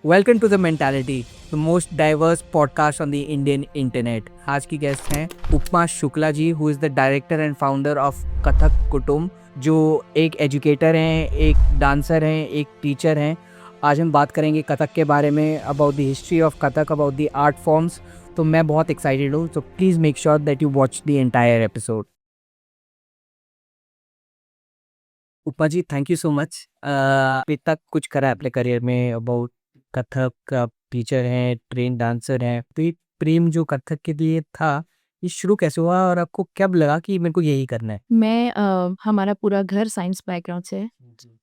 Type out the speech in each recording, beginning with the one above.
Welcome to the mentality, the most diverse podcast on the Indian internet. आज की guest हैं Upma Shukla ji, who is the director and founder of Kathak Kutumb, जो एक educator हैं, एक डांसर हैं, एक टीचर हैं। आज हम बात करेंगे कथक के बारे में, about the history of Kathak, about the art forms. तो मैं बहुत एक्साइटेड हूँ, तो please make sure that you watch the entire episode. Upma ji, thank you so much. अभी तक कुछ करा है अपने करियर में, अबाउट कथक का टीचर हैं, ट्रेन डांसर हैं। तो ये प्रेम जो कथक के लिए था, ये शुरू कैसे हुआ और आपको कब लगा कि मेरे को यही करना है? हमारा पूरा घर साइंस बैकग्राउंड से है।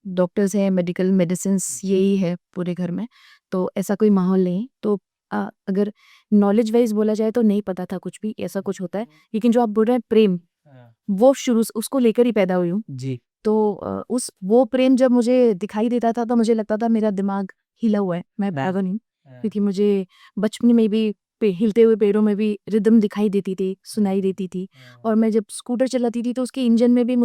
डॉक्टर्स हैं, मेडिकल मेडिसिन्स यही है पूरे घर में, तो ऐसा कोई माहौल नहीं। तो अगर नॉलेज वाइज़ बोला जाए तो नहीं पता था कुछ भी ऐसा कुछ होता है, लेकिन जो आप बोल रहे हैं प्रेम, वो शुरू से उसको लेकर ही पैदा हुई हूँ। जी। तो वो प्रेम जब मुझे दिखाई देता था तो मुझे लगता था मेरा दिमाग हिला हुआ है, मैं पागल हूँ। क्योंकि मुझे बचपन में भी हिलते हुए पैरों में भी रिदम दिखाई देती थी, सुनाई देती थी। और मैं जब स्कूटर चलाती थी तो उसके इंजन में भी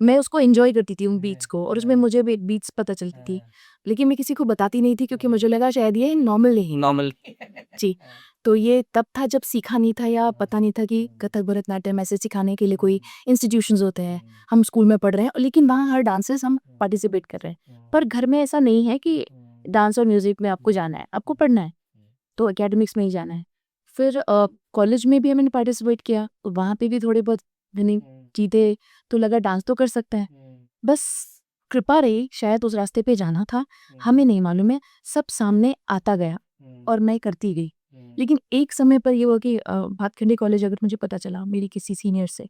मैं उसको एंजॉय करती थी उन बीट्स को, और उसमें मुझे भी बीट्स पता चलती थी, लेकिन मैं किसी को बताती नहीं थी क्योंकि मुझे लगा शायद ये नॉर्मल नहीं। नॉर्मल। जी। तो ये तब था जब सीखा नहीं था या पता नहीं था कि कथक भरतनाट्यम ऐसे सिखाने के लिए कोई इंस्टीट्यूशंस होते हैं। हम स्कूल में पढ़ रहे हैं, लेकिन वहाँ हर डांसेस हम पार्टिसिपेट कर रहे हैं, पर घर में ऐसा नहीं है कि डांस और म्यूजिक में आपको जाना है, आपको पढ़ना है, तो एकेडमिक्स में ही जाना है। फिर कॉलेज में भी मैंने पार्टिसिपेट किया, तो वहाँ पे भी थोड़े बहुत विनिंग जीते, तो लगा डांस तो कर सकते हैं। बस कृपा रही, शायद उस रास्ते पे जाना था, हमें नहीं मालूम है, सब सामने आता गया और मैं करती गई। लेकिन एक समय पर ये हुआ कि भातखंडे कॉलेज अगर मुझे पता चला मेरी किसी सीनियर से,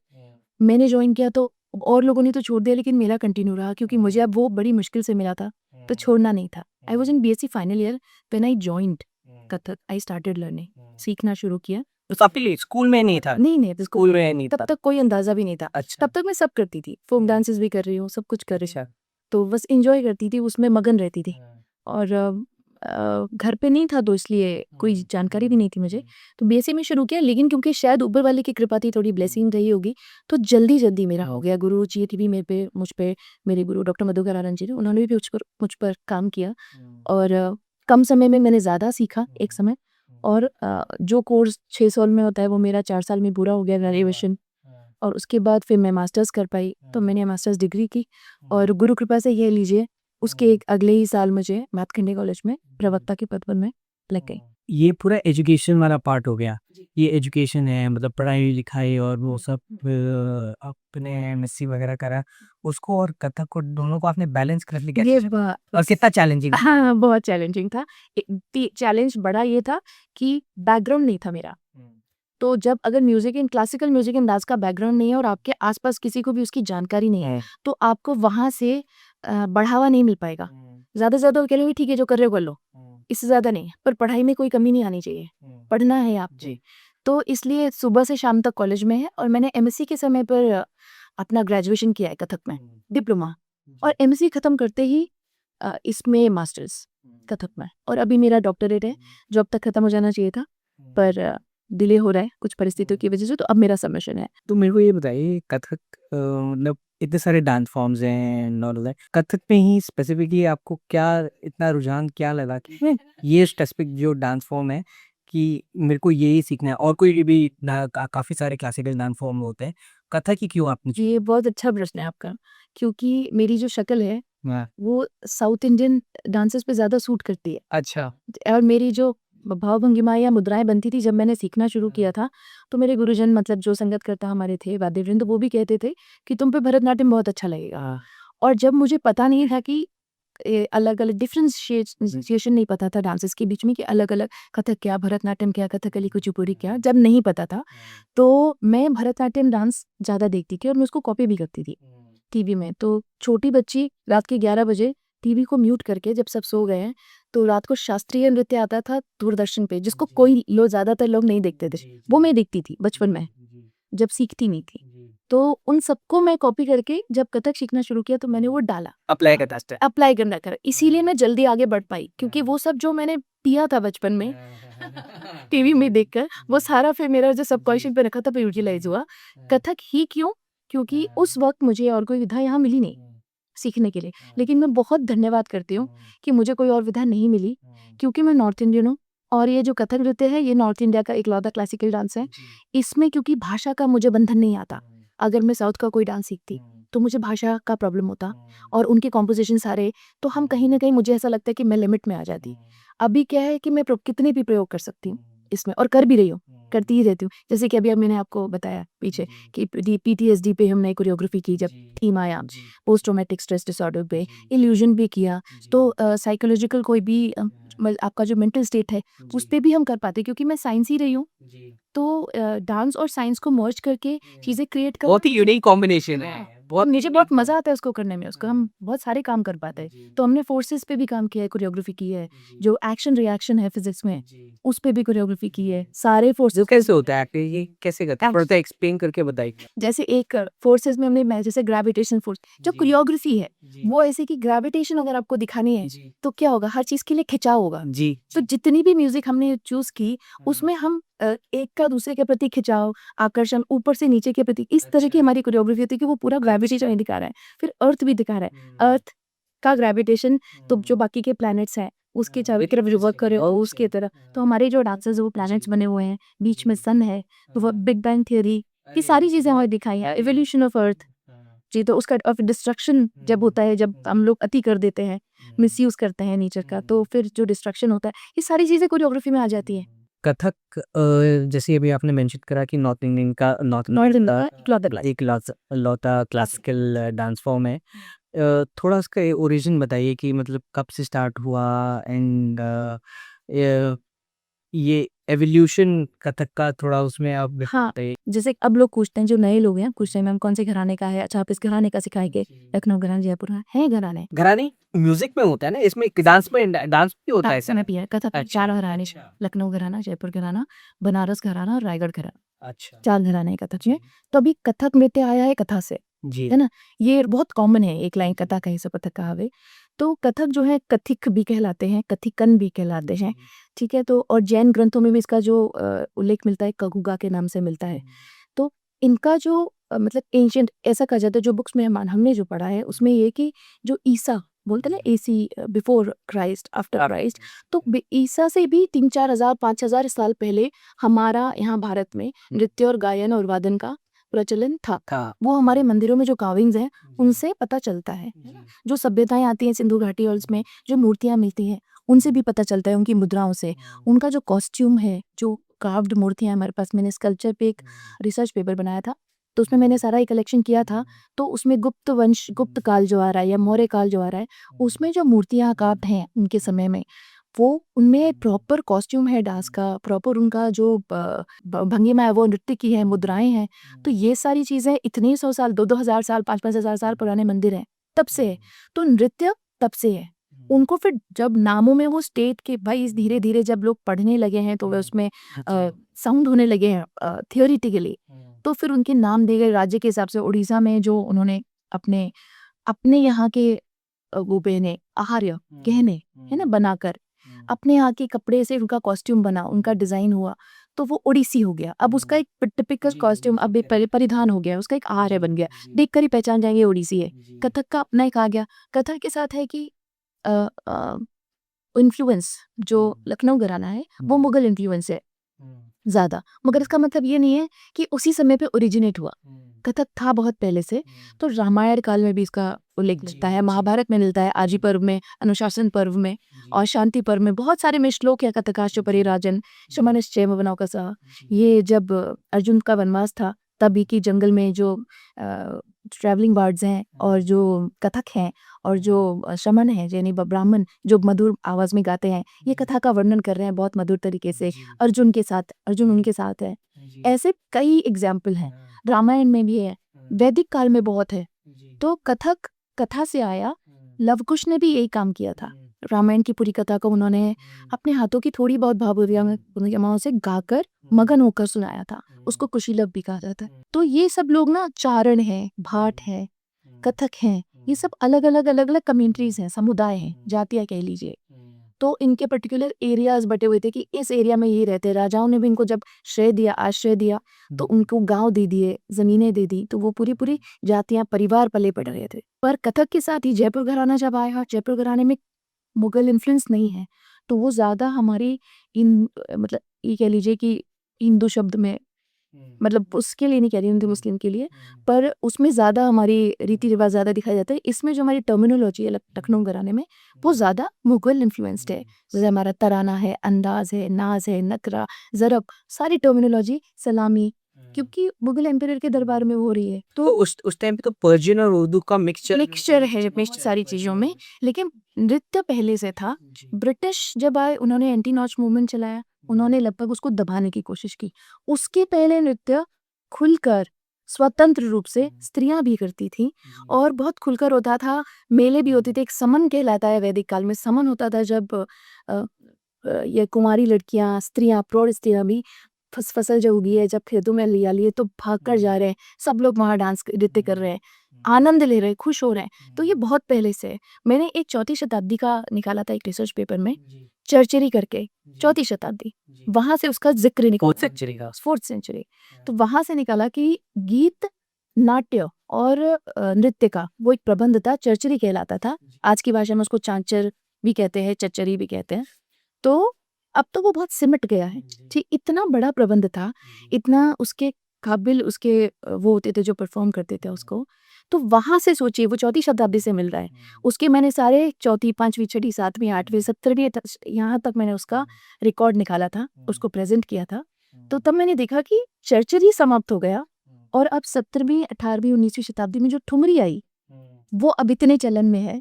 मैंने ज्वाइन किया तो और लोगों ने तो छोड़ दिया, लेकिन मेरा कंटिन्यू रहा क्योंकि मुझे अब वो बड़ी मुश्किल से मिला था, तो छोड़ना नहीं था। I was in BSc final year when I joined Kathak. I started learning, सीखना शुरू किया। तो आपके लिए स्कूल में नहीं था? नहीं बिल्कुल स्कूल में नहीं तब था? तक कोई अंदाजा भी नहीं था। अच्छा। तब तक मैं सब करती थी, फोक डांसेस भी कर रही हूँ, सब कुछ कर रही अच्छा। हूँ, तो बस इंजॉय करती थी, उसमें मगन रहती थी। और घर पे नहीं था तो इसलिए कोई जानकारी भी नहीं थी मुझे, तो बीएससी में शुरू किया। लेकिन क्योंकि शायद ऊपर वाले की कृपा थी, थोड़ी ब्लेसिंग रही होगी, तो जल्दी जल्दी मेरा हो गया। गुरु जी थी भी मुझ पे, मेरे गुरु डॉक्टर मधुकर आनंद जी थे, उन्होंने भी मुझ पर काम किया। और कम समय में मैंने ज़्यादा सीखा एक समय। और जो कोर्स 6 साल में होता है वो मेरा 4 साल में पूरा हो गया, ग्रेजुएशन। और उसके बाद फिर मैं मास्टर्स कर पाई, तो मैंने मास्टर्स डिग्री की। और गुरु कृपा से ये लीजिए, उसके एक अगले ही साल मुझे भातखंडे कॉलेज में प्रवक्ता के पद पर मैं लग गई। ये पूरा एजुकेशन वाला पार्ट हो गया। ये एजुकेशन है, मतलब पढ़ाई लिखाई और वो सब। आपने एमएससी वगैरह करा, उसको और कथक को दोनों को आपने बैलेंस करने ये कैसे और कितना चैलेंजिंग? हाँ, बहुत चैलेंजिंग था। चैलेंज बड़ा ये था कि बैकग्राउंड नहीं था मेरा। तो जब अगर music in classical music and dance का बैकग्राउंड नहीं है और आपके आसपास किसी को भी उसकी जानकारी नहीं है, तो आपको वहाँ से बढ़ावा नहीं मिल पाएगा। ज़्यादा से ज़्यादा वो कह रहे ठीक है, जो कर रहे हो कर लो, इससे ज़्यादा नहीं। पर पढ़ाई में कोई कमी नहीं आनी चाहिए, पढ़ना है आप जी। तो इसलिए सुबह से शाम तक कॉलेज में है, और मैंने एमएससी के समय पर अपना ग्रेजुएशन किया है कथक में, डिप्लोमा। और एमएससी खत्म करते ही इसमें मास्टर्स कथक में, और अभी मेरा डॉक्टरेट है, जो अब तक खत्म हो जाना चाहिए था, पर डिले हो रहा है कुछ परिस्थितियों की वजह से, तो अब मेरा सबमिशन है। तो मेरे को ये बताइए, कथक मतलब इतने सारे डांस फॉर्म्स हैं, नॉर्मल है, कथक में ही स्पेसिफिकली आपको क्या इतना रुझान क्या लगा कि ये स्पेसिफिक जो डांस फॉर्म है कि मेरे को यही सीखना है? और कोई भी काफी सारे क्लासिकल डांस फॉर्म होते हैं, कथक ही क्यों आपने ये बहुत अच्छा प्रश्न है आपका, क्योंकि मेरी जो शक्ल है हाँ। वो साउथ इंडियन डांसेस पे ज़्यादा सूट करती है। अच्छा। और मेरी जो भाव भंगिमा या मुद्राएं बनती थी जब मैंने सीखना शुरू किया था, तो मेरे गुरुजन, मतलब जो संगतकर्ता हमारे थे, वाद्यवृंद, वो भी कहते थे कि तुम पे भरतनाट्यम बहुत अच्छा लगेगा। हाँ। और जब मुझे पता नहीं था कि अलग अलग डिफ्रेंशिएशन नहीं पता था डांसेस के बीच में, कि अलग अलग कथक क्या, भरतनाट्यम क्या, कथकली, कुचिपुड़ी क्या, जब नहीं पता था, तो मैं भरतनाट्यम डांस ज़्यादा देखती थी और मैं उसको कॉपी भी करती थी टीवी में। तो छोटी बच्ची रात के 11 बजे टीवी को म्यूट करके, जब सब सो गए हैं, तो रात को शास्त्रीय नृत्य आता था दूरदर्शन पे, जिसको कोई लोग, ज़्यादातर लोग नहीं देखते थे, वो मैं देखती थी बचपन में, जब सीखती नहीं थी। तो उन सबको मैं कॉपी करके जब कथक सीखना शुरू किया, तो मैंने वो डाला, अप्लाई करना करा, इसीलिए मैं जल्दी आगे बढ़ पाई, क्योंकि वो सब जो मैंने पिया था बचपन में टीवी में देखकर, वो सारा फिर मेरा जो सबकॉन्शियस पे रखा था वो यूटिलाइज हुआ। कथक ही क्यों? क्योंकि उस वक्त मुझे और कोई विधा यहाँ मिली नहीं। सीखने के लिए। लेकिन मैं बहुत धन्यवाद करती हूँ कि मुझे कोई और विधा नहीं मिली, क्योंकि मैं नॉर्थ इंडियन हूँ और ये जो कथक नृत्य है ये नॉर्थ इंडिया का इकलौता क्लासिकल डांस है। इसमें क्योंकि भाषा का मुझे बंधन नहीं आता। अगर मैं साउथ का कोई डांस सीखती तो मुझे भाषा का प्रॉब्लम होता और उनके कॉम्पोजिशन सारे, तो हम कहीं न कहीं मुझे ऐसा लगता है कि मैं लिमिट में आ जाती। अभी क्या है कि मैं कितने भी प्रयोग कर सकती हूँ इसमें, और कर भी रही हूँ, करती ही रहती हूँ। जैसे कि अभी अब मैंने आपको बताया पीछे कि पीटीएसडी पे हमने कोरियोग्राफी की, जब थीम आया पोस्ट ट्रॉमेटिक स्ट्रेस डिसऑर्डर पे, इल्यूजन भी किया। तो साइकोलॉजिकल कोई भी आपका जो मेंटल स्टेट है उस पे भी हम कर पाते, क्योंकि मैं साइंस ही रही हूँ। तो डांस और साइंस को मर्ज करके चीज़ें क्रिएट कर, बहुत ही यूनिक कॉम्बिनेशन है। बहुत मुझे बहुत मज़ा आता है उसको करने में, उसको हम बहुत सारे काम कर पाते हैं। तो हमने फोर्सेस पे भी काम किया है, कोरियोग्राफी की है। जो एक्शन रिएक्शन है फिजिक्स में, उस पे भी कोरियोग्राफी की है। सारे जो फोर्सेस कैसे होता है एक्चुअली, ये कैसे करते हैं? थोड़ा सा एक्सप्लेन करके बताइए। जैसे एक फोर्सेस में हमने जैसे ग्रेविटेशन फोर्स, जो कोरियोग्राफी है वो ऐसे कि ग्रेविटेशन अगर आपको दिखानी है तो क्या होगा, हर चीज़ के लिए खिंचाव होगा। जी तो जितनी भी म्यूजिक हमने चूज की उसमें हम एक का दूसरे के प्रति खिंचाव, आकर्षण, ऊपर से नीचे के प्रति, इस तरह की हमारी कोरियोग्राफी होती है कि वो पूरा ग्रेविटेशन ही दिखा रहा है। फिर अर्थ भी दिखा रहा है, अर्थ का ग्रेविटेशन, तो जो बाकी के प्लैनेट्स हैं उसके चारों तरफ जो वर्क करे और उसकी तरह, तो हमारे जो डांसेस वो प्लैनेट्स बने हुए हैं, बीच में सन है, तो वो बिग बैंग थियरी, ये सारी चीजें हमें दिखाई है, इवोल्यूशन ऑफ अर्थ जी। तो उसका और डिस्ट्रक्शन जब होता है, जब हम लोग अति कर देते हैं, मिसयूज करते हैं नेचर का, तो फिर जो डिस्ट्रक्शन होता है, ये सारी चीजें कोरियोग्राफी में आ जाती है। कथक जैसे अभी आपने मेंशन करा कि नॉर्थ इंडियन का नॉर्थ नॉर्थ इंडिया का इकलौता क्लास। एक लौता क्लासिकल डांस फॉर्म है। थोड़ा उसका ओरिजिन बताइए कि मतलब कब से स्टार्ट हुआ एंड ये एवोल्यूशन कथक का थोड़ा उसमें आप हाँ, बताइए। जैसे अब लोग पूछते हैं, जो नए लोग हैं, पूछते हैं मैम कौन से घराने का है, अच्छा आप इस घराने का सिखाएंगे, लखनऊ घराना, जयपुर घराना है, घराने घराने म्यूजिक में होता है ना, इसमें डांस भी होता है समय भी है, कथक में अच्छा, 4 घराने, लखनऊ घराना, जयपुर घराना, बनारस घराना और रायगढ़ घराना, अच्छा 4 घराने हैं कथक में। तो अभी कथक नृत्य आया है कथा से, जी है ना? ये बहुत कॉमन है, एक लाइन कथा कहीं से पथक कहावे। तो कथक जो है कथिक भी कहलाते हैं, कथिकन भी कहलाते हैं, ठीक है? तो और जैन ग्रंथों में भी इसका जो उल्लेख मिलता है, कगुगा के नाम से मिलता है। तो इनका जो मतलब एंशिएंट ऐसा कहा जाता है, जो बुक्स में हमने जो पढ़ा है उसमें ये कि जो ईसा बोलते हैं ना, AC before Christ, after Christ, तो ईसा से भी 3-4 हज़ार 5,000 साल पहले हमारा यहाँ भारत में नृत्य और गायन और वादन का प्रचलन था। वो हमारे मंदिरों में जो कार्विंग्स हैं उनसे पता चलता है ना? जो सभ्यताएं आती हैं सिंधु घाटी और उसमें जो मूर्तियां मिलती हैं उनसे भी पता चलता है, उनकी मुद्राओं से, उनका जो कॉस्ट्यूम है, जो कार्व्ड मूर्तियां हमारे पास। मैंने स्कल्पचर पे एक रिसर्च पेपर बनाया था, तो उसमें मैंने सारा एक कलेक्शन किया था। तो उसमें गुप्त वंश, गुप्त काल जो आ रहा है या मौर्य काल जो आ रहा है, उसमें जो मूर्तियां कार्व्ड हैं उनके समय में, वो उनमें प्रॉपर कॉस्ट्यूम है डांस का, प्रॉपर उनका जो भंगिमा है, वो नृत्य की है, मुद्राएं हैं। तो ये सारी चीजें इतने 100 साल, 2-2 हज़ार साल, 5-5 हज़ार साल पुराने मंदिर हैं, तब से है। तो नृत्य तब से है। उनको फिर जब नामों में वो स्टेट के भाई धीरे धीरे जब लोग पढ़ने लगे हैं, तो वे उसमें साउंड होने लगे हैं थियोरिटिकली, तो फिर उनके नाम दिए गए राज्य के हिसाब से। उड़ीसा में जो उन्होंने अपने अपने यहाँ के वो पहने आहार्य गहने, है ना, बनाकर अपने यहाँ के कपड़े से उनका कॉस्ट्यूम बना, उनका डिजाइन हुआ, तो वो ओडिसी हो गया। अब उसका एक टिपिकल कॉस्ट्यूम अब एक परिधान हो गया, उसका एक आहार्य बन गया, देखकर ही पहचान जाएंगे ओडिसी है। कथक का अपना एक आ गया। कथक के साथ है कि इन्फ्लुएंस जो लखनऊ घराना है वो मुगल इन्फ्लुएंस है ज़्यादा, मगर इसका मतलब ये नहीं है कि उसी समय पे ओरिजिनेट हुआ। कथक था बहुत पहले से। तो रामायण काल में भी इसका उल्लेख मिलता है, महाभारत में मिलता है, आजी पर्व में, अनुशासन पर्व में और शांति पर्व में। बहुत सारे में श्लोक है, कथकाश्च परिराजन शमनश्चैव वनौकसः। ये जब अर्जुन का वनवास था तभी की जंगल में जो ट्रैवलिंग बर्ड्स हैं और जो कथक हैं और जो शमन है यानी ब्राह्मण जो मधुर आवाज में गाते हैं, ये कथा का वर्णन कर रहे हैं बहुत मधुर तरीके से। अर्जुन के साथ, अर्जुन उनके साथ है। ऐसे कई एग्जाम्पल हैं, रामायण में भी है, वैदिक काल में बहुत है। तो कथक कथा से आया। लवकुश ने भी यही काम किया था। रामायण की पूरी कथा को उन्होंने अपने हाथों की थोड़ी बहुत भावुरियाओं से गाकर मगन होकर सुनाया था। उसको कुशीलव भी कहा जाता है। तो ये सब लोग ना, चारण है, भाट है, कथक हैं, ये सब अलग अलग कम्युनिटीज हैं, समुदाय हैं, जातियाँ कह लीजिए। तो इनके पर्टिकुलर एरियाज़ बटे हुए थे कि इस एरिया में ये रहते हैं। राजाओं ने भी इनको जब श्रेय दिया, आश्रय दिया, तो उनको गाँव दे दिए, ज़मीनें दे दी, तो वो पूरी-पूरी जातियाँ, परिवार पले बढ़ रहे थे। पर कथक के साथ ही जयपुर घराना जब आया, जयपुर घराने में मुगल इन्फ्लुएंस नहीं है, तो वो ज़्यादा हमारी मतलब ये कह लीजिए कि हिंदू शब्द में, मतलब उसके लिए नहीं कह रही हिंदू मुस्लिम के लिए, पर उसमें ज़्यादा हमारी रीति रिवाज ज़्यादा दिखाया जाता है। इसमें जो हमारी टर्मिनोलॉजी है लखनऊ घराने में, वो ज़्यादा मुगल इन्फ्लुएंस्ड है। जैसे हमारा तराना है, अंदाज है, नाज है, नकरा, ज़रब, सारी टर्मिनोलॉजी, सलामी, क्योंकि मुगल एम्पायर के दरबार में हो रही है, तो तो उस टाइम पे तो पर्शियन और उर्दू का मिक्सचर है मिक्स सारी चीज़ों में। लेकिन नृत्य पहले से था। ब्रिटिश जब आए, उन्होंने एंटी नॉच मूवमेंट चलाया, उन्होंने लगभग उसको दबाने की कोशिश की। उसके पहले नृत्य खुलकर स्वतंत्र रूप से स्त्रियां भी करती थीं और बहुत खुलकर होता था। मेले भी होते थे। एक समन कहलाता है वैदिक काल में, समन होता था जब ये कुंवारी लड़कियां, स्त्रियां, प्रौढ़ स्त्रियां भी फसल जब उगी है, जब खेतों में हरियाली है, तो भाग कर जा रहे हैं, सब लोग वहाँ डांस नृत्य कर रहे हैं, आनंद ले रहे हैं, खुश हो रहे हैं। तो ये बहुत पहले से है। मैंने एक 4वीं शताब्दी का निकाला था एक रिसर्च पेपर में, चरचरी करके, 4वीं शताब्दी, वहां से उसका जिक्र निकाला, 4th सेंचुरी। तो वहां से निकाला कि गीत, नाट्य और नृत्य का वो एक प्रबंध था, चरचरी कहलाता था। आज की भाषा में उसको चांचर भी कहते हैं, चच्चरी भी कहते हैं। तो अब तो वो बहुत सिमट गया है। ठीक, इतना बड़ा प्रबंध था, इतना उसके काबिल उसके वो होते थे जो परफॉर्म करते थे उसको। तो वहाँ से सोचिए, वो 4वीं शताब्दी से मिल रहा है। उसके मैंने सारे 4वीं, 5वीं, 6वीं, 7वीं, 8वीं, 17वीं यहाँ तक मैंने उसका रिकॉर्ड निकाला था, उसको प्रेजेंट किया था। तो तब मैंने देखा कि चरचरी समाप्त हो गया और अब 17वीं, 18वीं, 19वीं शताब्दी में जो ठुमरी आई, वो अब इतने चलन में है,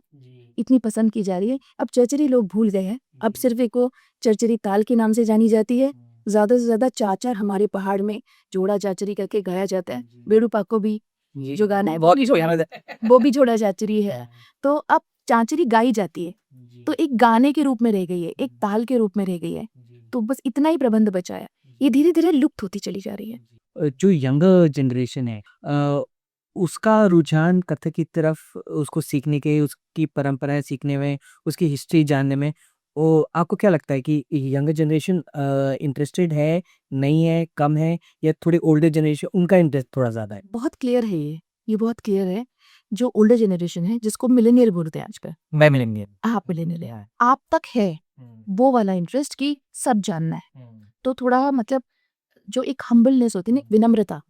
इतनी पसंद की जा रही है। अब चरचरी लोग भूल गए हैं। अब सिर्फ एक वो चरचरी ताल के नाम से जानी जाती है। ज़्यादा से ज़्यादा चाचर हमारे पहाड़ में जोड़ा चाचरी करके गाया जाता है। बेड़ू पाको भी जो गाना है वो भी जोड़ा चाचरी है। तो अब चाचरी गाई जाती है, तो एक गाने के रूप में रह गई है, एक ताल के रूप में रह गई है। तो बस इतना ही प्रबंध बचा है। ये धीरे धीरे लुप्त होती चली जा रही है। जो यंगर जनरेशन है उसका रुझान कथक की तरफ, उसको सीखने के, उसकी परंपराएं सीखने में, उसकी हिस्ट्री जानने में, वो आपको क्या लगता है कि यंगर जनरेशन इंटरेस्टेड है, नहीं है, कम है, या थोड़ी ओल्डर जनरेशन उनका इंटरेस्ट थोड़ा ज़्यादा है? बहुत क्लियर है ये बहुत क्लियर है। जो ओल्डर जनरेशन है, जिसको मिलेनियल बोलते हैं आजकल, मैं मिलेंगे। आप मिलेनियल है, आप तक है वो वाला इंटरेस्ट कि सब जानना है। तो थोड़ा मतलब जो एक हम्बलनेस होती है ना, विनम्रता,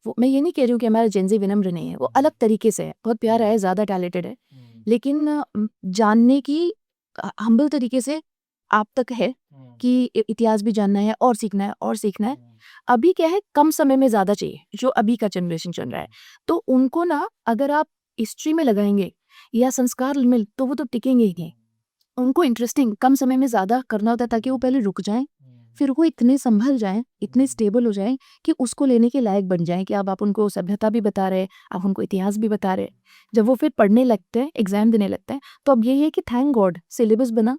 वो मैं ये नहीं कह रही हूँ कि हमारा जेंजी विनम्र नहीं है, वो अलग तरीके से है, बहुत प्यारा है, ज़्यादा टैलेंटेड है, लेकिन जानने की हम्बल तरीके से आप तक है कि इतिहास भी जानना है और सीखना है और सीखना है। अभी क्या है, कम समय में ज़्यादा चाहिए, जो अभी का जनरेशन चल रहा है। तो उनको ना, अगर आप हिस्ट्री में लगाएंगे या संस्कार में, तो वो तो टिकेंगे ही नहीं। उनको इंटरेस्टिंग कम समय में ज़्यादा करना होता है, ताकि वो पहले रुक जाएं, फिर वो इतने संभल जाएं, इतने स्टेबल हो जाएं कि उसको लेने के लायक बन जाएं कि अब आप उनको सभ्यता भी बता रहे हैं, आप उनको इतिहास भी बता रहे हैं। जब वो फिर पढ़ने लगते हैं, एग्जाम देने लगते हैं, तो अब यही है कि थैंक गॉड सिलेबस बना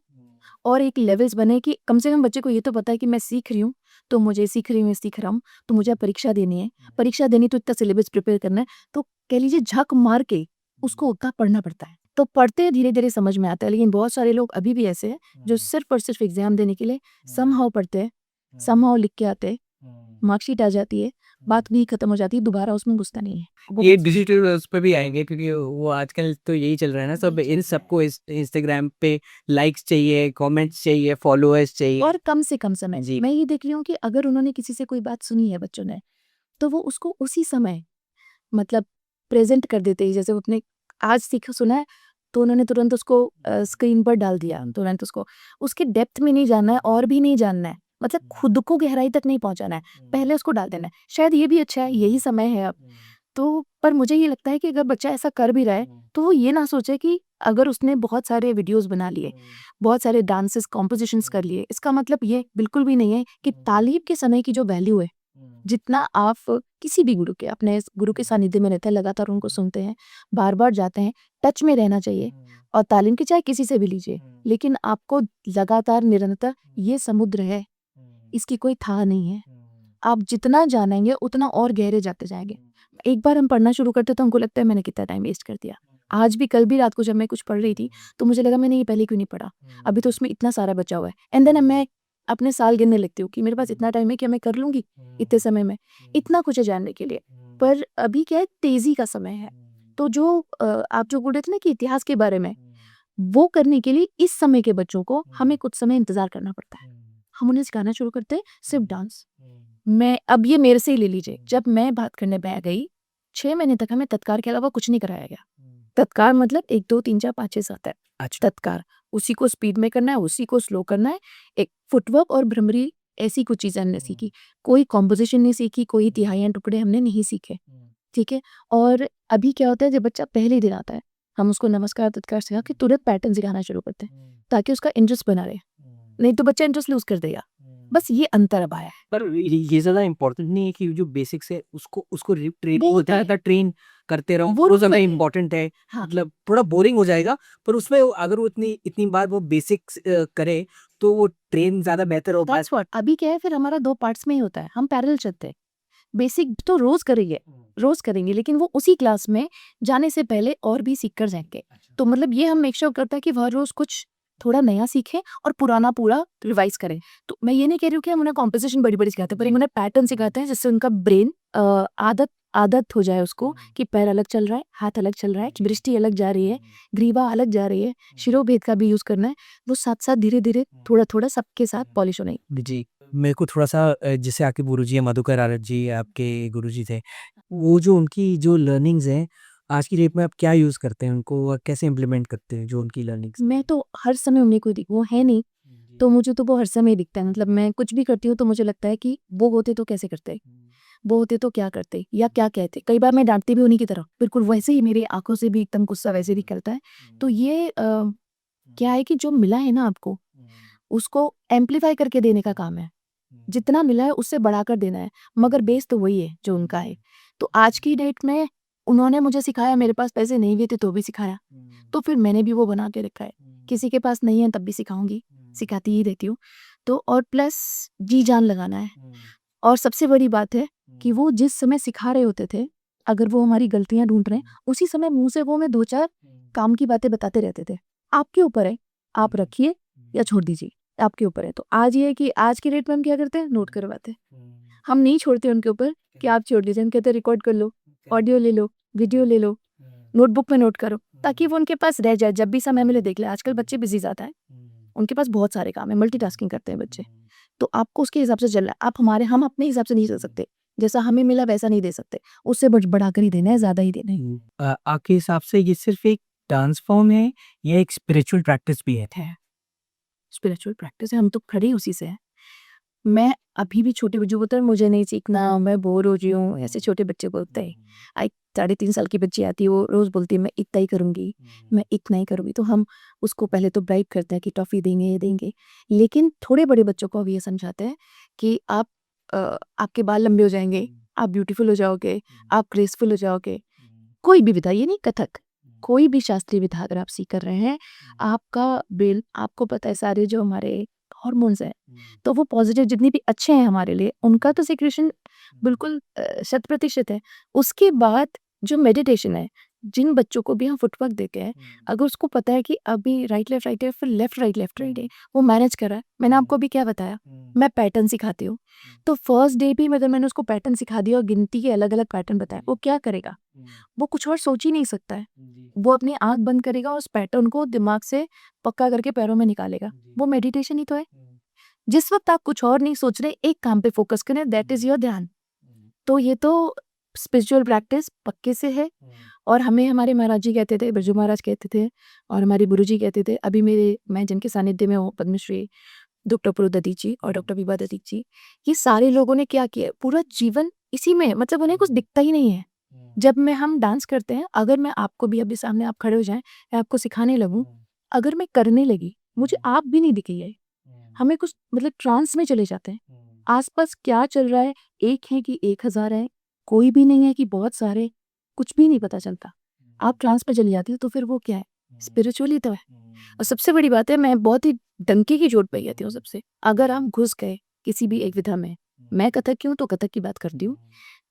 और एक लेवल्स बने कि कम से कम बच्चे को ये तो पता है कि मैं सीख रही हूँ, तो मुझे सीख रही हूँ, मैं सीख रहा हूँ, तो मुझे अब परीक्षा देनी है, परीक्षा देनी तो इतना सिलेबस प्रिपेयर करना है। तो कह लीजिए झक मार के उसको उतना पढ़ना पड़ता है। तो पढ़ते धीरे धीरे समझ में आता है। लेकिन बहुत सारे लोग अभी भी ऐसे हैं जो सिर्फ और सिर्फ एग्जाम देने के लिए समहाउ पढ़ते हैं, समहाउ लिख के आते हैं, मार्कशीट आ जाती है, बात भी खत्म हो जाती है, दोबारा उसमें घुसता नहीं है। ये डिजिटल उस पे भी आएंगे, क्योंकि वो आजकल तो यही चल रहा है ना, सब इन सबको इंस्टाग्राम पे लाइक्स चाहिए, कमेंट्स चाहिए, फॉलोअर्स चाहिए। और कम से कम समय जी। मैं ये देख रही हूँ कि अगर उन्होंने किसी से कोई बात सुनी है बच्चों ने, तो वो उसको उसी समय मतलब प्रेजेंट कर देते हैं। जैसे वो अपने आज सीख सुना है, तो उन्होंने तुरंत उसको स्क्रीन पर डाल दिया, तुरंत उसको उसके डेप्थ में नहीं जानना है और भी नहीं जानना है, मतलब खुद को गहराई तक नहीं पहुंचाना है, पहले उसको डाल देना है। शायद ये भी अच्छा है, यही समय है अब तो। पर मुझे ये लगता है कि अगर बच्चा ऐसा कर भी रहा है, तो वो ये ना सोचे कि अगर उसने बहुत सारे वीडियोस बना लिए, बहुत सारे डांसेस कॉम्पोजिशंस कर लिए, इसका मतलब ये बिल्कुल भी नहीं है कि तालीम के समय की जो वैल्यू है, जितना आप किसी भी गुरु के, अपने गुरु के सानिध्य में रहते हैं, लगातार उनको सुनते हैं, बार बार जाते हैं, टच में रहना चाहिए। और तालीम की चाहे किसी से भी लीजिए, लेकिन आपको लगातार निरंतर, ये समुद्र है, इसकी कोई था नहीं है। आप जितना जानेंगे उतना और गहरे जाते जाएंगे। एक बार हम पढ़ना शुरू करते तो हमको लगता है मैंने कितना टाइम वेस्ट कर दिया। आज भी कल भी रात को जब मैं कुछ पढ़ रही थी तो मुझे लगा मैंने ये पहले क्यों नहीं पढ़ा, अभी तो उसमें इतना सारा बचा हुआ है। एंड देन मैं अपने साल गिनने लगती हूँ कि मेरे पास इतना टाइम है कि मैं कर लूँगी इतने समय में, इतना कुछ है जानने के लिए। पर अभी क्या है, तेज़ी का समय है, तो जो आप जो बोल रहे थे ना कि इतिहास के बारे में, वो करने के लिए इस समय के बच्चों को हमें कुछ समय इंतज़ार करना पड़ता है। हम उन्हें सिखाना शुरू करते हैं सिर्फ़ डांस। मैं अब ये मेरे से ही ले लीजिए, जब मैं बात करने बैठ गई, 6 महीने तक हमें तत्कार के अलावा कुछ नहीं कराया गया। तत्कार मतलब 1, 2, 3, 4, 5, 6, 7 है। अच्छा। तत्कार, उसी को स्पीड में करना है, उसी को स्लो करना है। एक फुटवर्क और भ्रमरी, ऐसी कुछ चीज़ें हमने सीखी। कोई कॉम्पोज़िशन नहीं सीखी, कोई तिहाइयाँ टुकड़े हमने नहीं सीखे, ठीक है? और अभी क्या होता है, जब बच्चा पहले दिन आता है, हम उसको नमस्कार, तत्कार सिखा के तुरंत पैटर्न सिखाना शुरू करते हैं, ताकि उसका इंटरेस्ट बना रहे। नहीं तो बच्चा इंटरेस्ट लूज़ कर देगा। बस ये अंतर अब आया है। पर ये ज़्यादा इम्पोर्टेंट नहीं है कि जो बेसिक्स है उसको ट्रेन वो होता है, ट्रेन करते रहो, वो वो ज़्यादा नहीं है। इम्पोर्टेंट है। हाँ। मतलब थोड़ा बोरिंग हो जाएगा, पर उसमें अगर वो इतनी इतनी बार वो बेसिक्स करे तो वो ट्रेन ज़्यादा बेहतर हो पाए। That's what. अभी क्या है, फिर हमारा 2 पार्ट्स में ही होता है, हम पैरेलल चलते हैं। बेसिक तो रोज़ करेंगे, लेकिन वो उसी क्लास में जाने से पहले और भी सीख कर जाएँगे। तो मतलब ये हम मेक श्योर करते हैं कि वह रोज़ कुछ थोड़ा नया सीखें और पुराना पूरा रिवाइज़ करें। तो मैं ये नहीं कह रही हूँ कि हम उन्हें कॉम्पोज़िशन बड़ी-बड़ी सिखाते हैं, पर उन्हें पैटर्न सिखाते हैं, जिससे उनका ब्रेन आदत हो जाए उसको कि पैर अलग चल रहा है, हाथ अलग चल रहा है, दृष्टि अलग जा रही है, ग्रीवा अलग जा रही है, शिरोभेद का भी यूज़ करना है। वो साथ-साथ धीरे-धीरे, थोड़ा-थोड़ा सबके साथ पॉलिश होना है। जी, मेरे को थोड़ा-सा जैसे आपके गुरुजी हैं मधुकर आरत जी आपके गुरुजी थे, वो जो उनकी जो लर्निंग्स हैं, आज की डेट में आप क्या यूज़ करते हैं उनको कैसे इम्प्लीमेंट करते हैं जो उनकी लर्निंग्स? मैं तो हर समय उन्हीं को वो है नहीं, तो मुझे तो वो हर समय दिखता है। मतलब मैं कुछ भी करती हूँ तो मुझे लगता है कि वो होते तो कैसे करते? वो होते तो क्या करते? या क्या कहते? कई बार मैं डाँटती भी उन्हीं की तरह, बिल्कुल वैसे ही मेरी आँखों से भी एकदम गुस्सा वैसे निकलता है। तो ये क्या है कि जो मिला है ना आपको, उसको एम्प्लीफाई करके देने का काम है। जितना मिला है उससे बढ़ाकर देना है, मगर बेस तो वही है जो उनका है। तो आज की डेट में उन्होंने मुझे सिखाया, मेरे पास पैसे नहीं भी थे तो भी सिखाया, तो फिर मैंने भी वो बना के रखा है। किसी के पास नहीं है तब भी सिखाऊँगी, सिखाती ही रहती हूँ। तो और प्लस जी-जान लगाना है। और सबसे बड़ी बात है कि वो जिस समय सिखा रहे होते थे, अगर वो हमारी गलतियाँ ढूँढ रहे हैं, उसी समय मुँह से वो हमें 2-4 काम की बातें बताते रहते थे। आपके ऊपर है, आप रखिए या छोड़ दीजिए, आपके ऊपर है। तो आज ये है कि आज की डेट में हम क्या करते हैं, नोट करवाते हैं। हम नहीं छोड़ते उनके ऊपर कि आप छोड़ दीजिए, हम कहते हैं रिकॉर्ड कर लो, ऑडियो ले लो, वीडियो ले लो, नोटबुक में नोट करो, ताकि वो उनके पास रह जाए, जब भी समय मिले देख ले। आजकल बच्चे बिज़ी ज़्यादा हैं, उनके पास बहुत सारे काम हैं, मल्टीटास्किंग करते हैं बच्चे। तो आपको उसके हिसाब से चलना है। हम अपने हिसाब से नहीं चल सकते, जैसा हमें मिला वैसा नहीं दे सकते, उससे बढ़ाकर ही देना है, ज़्यादा ही देना है। आपके हिसाब से ये सिर्फ़ एक डांस फ़ॉर्म है या एक स्पिरिचुअल प्रैक्टिस भी है? स्पिरिचुअल प्रैक्टिस है, हम तो खड़े ही उसी से हैं। मैं अभी भी छोटे बच्चों को बोलता है मुझे नहीं सीखना, मैं बोर हो रही हूँ, ऐसे छोटे बच्चे बोलते हैं। 3.5 साल की बच्ची आती है, वो रोज़ बोलती है मैं इतना ही करूँगी, मैं इतना ही करूँगी। तो हम उसको पहले तो ब्राइब करते हैं कि टॉफ़ी देंगे, ये देंगे। लेकिन थोड़े बड़े बच्चों को अब ये समझाते हैं कि आपके बाल लंबे हो जाएँगे, आप ब्यूटीफुल हो जाओगे, आप ग्रेसफुल हो जाओगे। कोई भी विधा, ये नहीं कथक, कोई भी शास्त्रीय विधा अगर आप सीख कर रहे हैं, आपका ब्रेन, आपको पता है सारे जो हमारे हॉर्मोन्स हैं, तो वो पॉजिटिव जितने भी अच्छे हैं हमारे लिए, उनका तो सिक्रेशन बिल्कुल 100% है। उसके बाद जो मेडिटेशन है, जिन बच्चों को भी हम फुटवर्क देते हैं, अगर उसको पता है कि अभी राइट, लेफ्ट, फिर लेफ्ट, राइट है, वो मैनेज कर रहा है। मैंने आपको अभी क्या बताया, मैं पैटर्न सिखाती हूँ, तो फर्स्ट डे भी अगर मैंने उसको पैटर्न सिखा दिया और गिनती के अलग-अलग पैटर्न बताए, वो क्या करेगा? वो कुछ और सोच ही नहीं सकता है। वो अपनी आँख बंद करेगा और उस पैटर्न को दिमाग से पक्का करके पैरों में निकालेगा। वो मेडिटेशन ही तो है। जिस वक़्त आप कुछ और नहीं सोच रहे, एक काम पे फ़ोकस करें, दैट इज़ योर ध्यान। तो ये तो स्पिरिचुअल प्रैक्टिस पक्के से है। और हमें हमारे महाराज जी कहते थे, बिरजू महाराज कहते थे और हमारे गुरुजी कहते थे, अभी मैं जिनके सानिध्य में हूँ, पद्मश्री डॉक्टर पुरुदत्त जी और डॉक्टर विभा दत्त जी, ये सारे लोगों ने क्या किया है, पूरा जीवन इसी में, मतलब उन्हें कुछ दिखता ही नहीं है। जब हम डांस करते हैं, अगर मैं आपको भी अभी सामने आप खड़े हो जाएँ, मैं आपको सिखाने लगूँ, अगर मैं करने लगी, मुझे आप भी नहीं दिखेंगे। हमें कुछ मतलब ट्रांस में चले जाते हैं। आस-पास क्या चल रहा है, एक है कि 1000 है, कोई भी नहीं है कि बहुत सारे, कुछ भी नहीं पता चलता। आप ट्रांस में चली जाती हो तो फिर वो क्या है? स्पिरिचुअल ही तो है। और सबसे बड़ी बात है, मैं बहुत ही डंके की चोट पे कहती हूँ सबसे, अगर आप घुस गए किसी भी एक विधा में, मैं कथक की हूँ तो कथक की बात करती हूँ,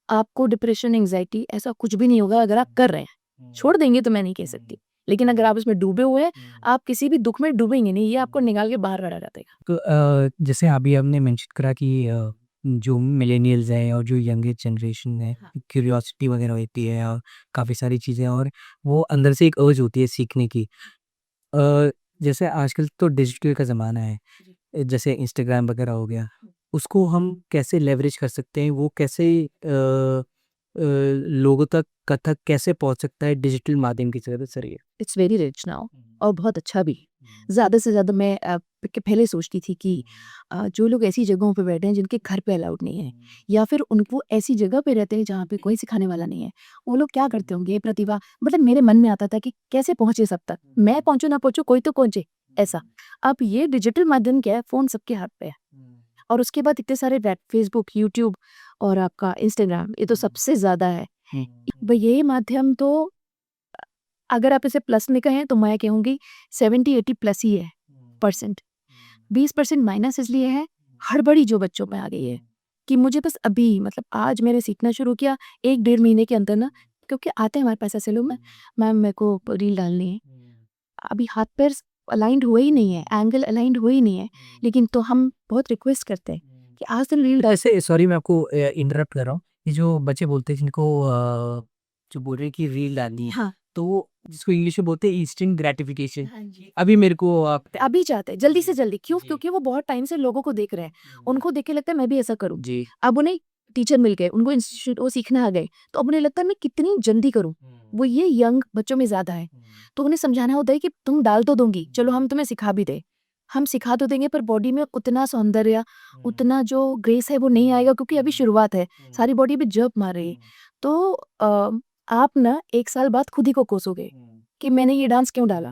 आपको डिप्रेशन, एंग्ज़ायटी ऐसा कुछ भी नहीं होगा अगर आप कर रहे हैं। छोड़ देंगे तो मैं नहीं कह सकती, लेकिन अगर आप उसमें डूबे हुए हैं, आप किसी भी दुख में डूबेंगे नहीं, ये आपको निकाल के बाहर करा देगा। तो जैसे अभी हमने मेंशन करा कि जो मिलेनियल्स हैं और जो यंगर जनरेशन है, हाँ। क्यूरियोसिटी वगैरह होती है और काफ़ी सारी चीज़ें, और वो अंदर से एक अर्ज होती है सीखने की। जैसे आजकल तो डिजिटल का ज़माना है, जी। जैसे इंस्टाग्राम वगैरह हो गया, उसको हम कैसे लेवरेज कर सकते हैं? वो कैसे लोगों तक कथक कैसे पहुँच सकता है डिजिटल माध्यम के ज़रिए? इट्स वेरी रिच नाउ और बहुत अच्छा भी। ज़्यादा से ज़्यादा मैं पहले सोचती थी कि जो लोग ऐसी जगहों पे बैठे हैं जिनके घर पे अलाउड नहीं है, या फिर उनको ऐसी जगह पे रहते हैं जहाँ पे कोई सिखाने वाला नहीं है, वो लोग क्या करते होंगे? ये प्रतिभा, मतलब मेरे मन में आता था कि कैसे पहुँचे सब तक? मैं पहुँचूँ ना पहुँचूँ, कोई तो पहुँचे, ऐसा। अब ये डिजिटल माध्यम क्या है, फ़ोन सबके हाथ पे है, और उसके बाद इतने सारे फेसबुक, यूट्यूब और आपका इंस्टाग्राम, ये तो सबसे ज़्यादा है। हुँ। भाई ये माध्यम तो, अगर आप इसे प्लस में कहें तो मैं कहूँगी 70-80 प्लस ही है परसेंट। 20% माइनस इसलिए है, हड़बड़ी जो बच्चों में आ गई है कि मुझे बस अभी, मतलब आज मैंने सीखना शुरू किया 1 डेढ़ महीने के अंदर ना, क्योंकि आते हैं हमारे पास ऐसे लोग, मैम मेरे को रील डालनी है। अभी हाथ पैर अलाइंड हुए ही नहीं है, एंगल अलाइंड हुए ही नहीं है, लेकिन तो हम बहुत रिक्वेस्ट करते हैं कि आज तो रील डाल। ऐसे सॉरी मैं आपको इंटरप्ट कर रहा हूँ। ये जो बच्चे बोलते हैं जिनको जो बोल रहे हैं कि रील डालनी है, हाँ। तो वो जिसको इंग्लिश में बोलते हैं इंस्टेंट ग्रैटिफिकेशन। हाँ जी। अभी मेरे को आप अभी चाहते हैं जल्दी से जल्दी, क्यों? जी। क्योंकि वो बहुत टाइम से लोगों को देख रहे हैं, उनको देख के लगता है मैं भी ऐसा करूँ। जी। अब उन्हें टीचर मिल गए, उनको इंस्टीट्यूट वो सीखने आ गए, तो अब उन्हें लगता है मैं कितनी जल्दी करूँ। वो ये यंग बच्चों में ज़्यादा है, तो उन्हें समझाना होता है कि तुम डाल तो दूँगी, चलो हम तुम्हें सिखा भी दें। हम सिखा तो देंगे पर बॉडी में उतना सौंदर्य, उतना जो ग्रेस है वो नहीं आएगा, क्योंकि अभी शुरुआत है, सारी बॉडी पे जर्ब मार रही है। तो आप ना 1 साल बाद खुद ही को कोसोगे कि मैंने ये डांस क्यों डाला?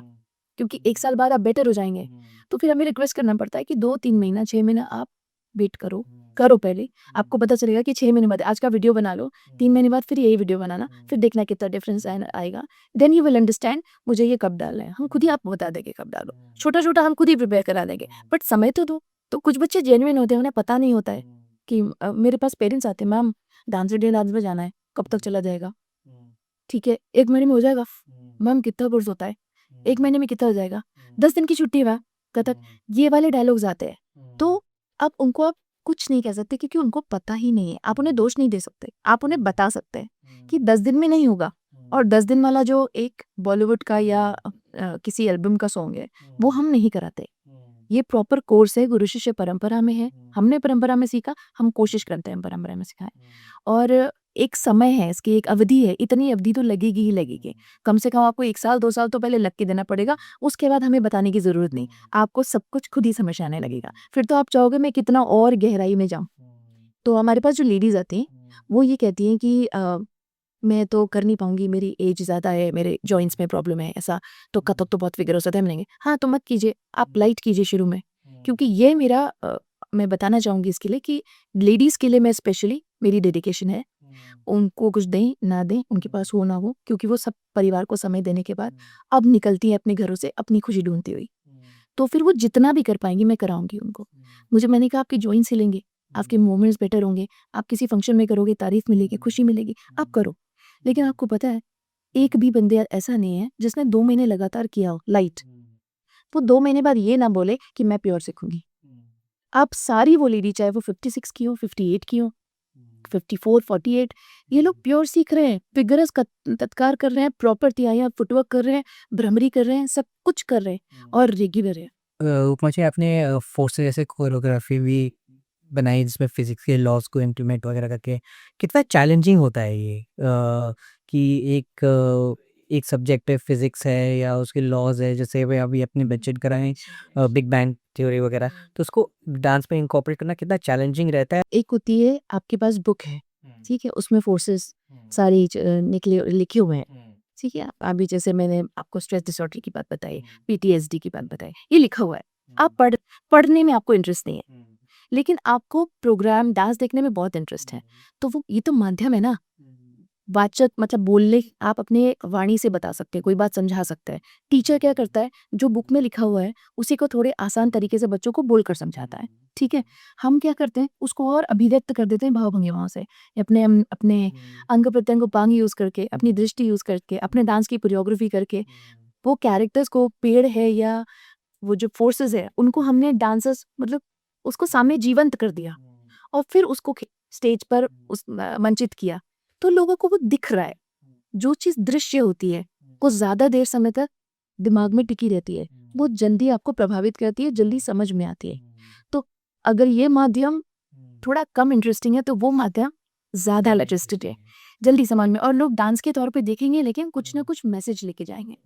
क्योंकि 1 साल बाद आप बेटर हो जाएँगे। तो फिर हमें रिक्वेस्ट करना पड़ता है कि 2-3 महीना, 6 महीना आप वेट करो, करो पहले। आपको पता चलेगा कि 6 महीने बाद आज का वीडियो बना लो, 3 महीने बाद फिर यही वीडियो बनाना, फिर देखना कितना डिफरेंस आएगा। देन यू विल अंडरस्टैंड मुझे ये कब डालना है। हम खुद ही आपको बता देंगे कब डालो। छोटा-छोटा हम खुद ही प्रिपेयर करा देंगे, बट समय तो दो। तो कुछ बच्चे जेन्युइन होते हैं, उन्हें पता नहीं होता है कि मेरे पास पेरेंट्स आते हैं, मैम डांस डे डांस में जाना है, कब तक चला जाएगा? ठीक है, 1 महीने में हो जाएगा? मैम कितना कोर्स होता है? 1 महीने में कितना हो जाएगा? 10 दिन की छुट्टी है मैम, कब तक? ये वाले डायलॉग्स आते हैं। तो अब उनको आप कुछ नहीं कह सकते, क्योंकि उनको पता ही नहीं है। आप उन्हें दोष नहीं दे सकते, आप उन्हें बता सकते हैं कि 10 दिन में नहीं होगा, और 10 दिन वाला जो एक बॉलीवुड का या किसी एल्बम का सॉन्ग है, वो हम नहीं कराते। ये प्रॉपर कोर्स है, गुरु शिष्य परंपरा में है। हमने परंपरा में सीखा, हम कोशिश करते हैं परंपरा में सिखाएँ। और एक समय है, इसकी एक अवधि है, इतनी अवधि तो लगेगी ही लगेगी। कम से कम आपको 1 साल 2 साल तो पहले लग के देना पड़ेगा, उसके बाद हमें बताने की ज़रूरत नहीं। आपको सब कुछ खुद ही समझ आने लगेगा। फिर तो आप चाहोगे मैं कितना और गहराई में जाऊँ। तो हमारे पास जो लेडीज़ आती हैं, वो ये कहती हैं कि मैं तो कर नहीं पाऊँगी, मेरी एज ज़्यादा है, मेरे जॉइंट्स में प्रॉब्लम है, ऐसा तो कथक तो बहुत विगरस होता है। मैंने कहा हाँ, तो मत कीजिए, आप लाइट कीजिए शुरू में। क्योंकि ये मेरा मैं बताना चाहूँगी इसके लिए कि लेडीज़ के लिए मैं स्पेशली मेरी डेडिकेशन है। उनको कुछ दें, ना दें, उनके पास हो ना हो, क्योंकि वो सब परिवार को समय देने के बाद अब निकलती हैं अपने घरों से अपनी खुशी ढूँढती हुई। तो फिर वो जितना भी कर पाएँगी मैं कराऊँगी उनको। मैंने कहा आपके जॉइंट्स हिलेंगे, आपके मूवमेंट्स बेटर होंगे, आप किसी फंक्शन में करोगे, तारीफ़ मिलेगी, खुशी मिलेगी, आप करो। लेकिन आपको पता है, एक भी बंदे ऐसा नहीं है जिसने 2 महीने लगातार किया हो लाइट। वो 2 महीने बाद ये ना बोले कि मैं प्योर सीखूँगी। आप सारी वो लेडी, चाहे वो 56 की हो, 58 की हो, 54, 48, ये लोग प्योर सीख रहे हैं, विगरस तत्कार कर रहे हैं, प्रॉपर तिहाइयाँ फुटवर्क कर रहे हैं, भ्रमरी कर रहे हैं, सब कुछ कर रहे हैं और रेगुलर है। उपमा जी, आपने फोर्स जैसे कोरियोग्राफी भी बनाई जिसमें फिजिक्स के लॉज को इम्प्लीमेंट वगैरह करके, कितना चैलेंजिंग होता है ये कि एक सब्जेक्ट है फिजिक्स है या उसके लॉज है, जैसे वे अभी अपने मेंशन कराएं बिग बैंग थ्योरी वगैरह, तो उसको डांस में इंकॉर्पोरेट करना कितना चैलेंजिंग रहता है। एक होती है आपके पास बुक है, ठीक है? उसमें फोर्सेस सारी निकले लिखे हुए हैं, ठीक है? अभी जैसे मैंने आपको स्ट्रेस डिसऑर्डर की बात बताई, पीटीएसडी की बात बताई, ये लिखा हुआ है। आप पढ़ने में आपको इंटरेस्ट नहीं है, लेकिन आपको प्रोग्राम डांस देखने में बहुत इंटरेस्ट है, तो वो ये तो माध्यम है ना। वाचक मतलब बोलने, आप अपने वाणी से बता सकते हैं, कोई बात समझा सकता है। टीचर क्या करता है, जो बुक में लिखा हुआ है उसी को थोड़े आसान तरीके से बच्चों को बोलकर समझाता है, ठीक है, हम क्या करते हैं उसको और अभिव्यक्त कर देते हैं भाव भंगिमाओं से, अपने अंग प्रत्यंग उपांग यूज करके, अपनी दृष्टि यूज करके, अपने डांस की कोरियोग्राफी करके, वो कैरेक्टर्स को, पेड़ है या वो जो फोर्सेस है उनको हमने डांसर्स मतलब उसको सामने जीवंत कर दिया और फिर उसको स्टेज पर मंचित किया, तो लोगों को वो दिख रहा है। जो चीज दृश्य होती है वो ज्यादा देर समय तक दिमाग में टिकी रहती है, वो जल्दी आपको प्रभावित करती है, जल्दी समझ में आती है। तो अगर ये माध्यम थोड़ा कम इंटरेस्टिंग है तो वो माध्यम ज्यादा इंटरेस्टेड है, जल्दी समझ में, और लोग डांस के तौर पे देखेंगे लेकिन कुछ ना कुछ मैसेज लेके जाएंगे।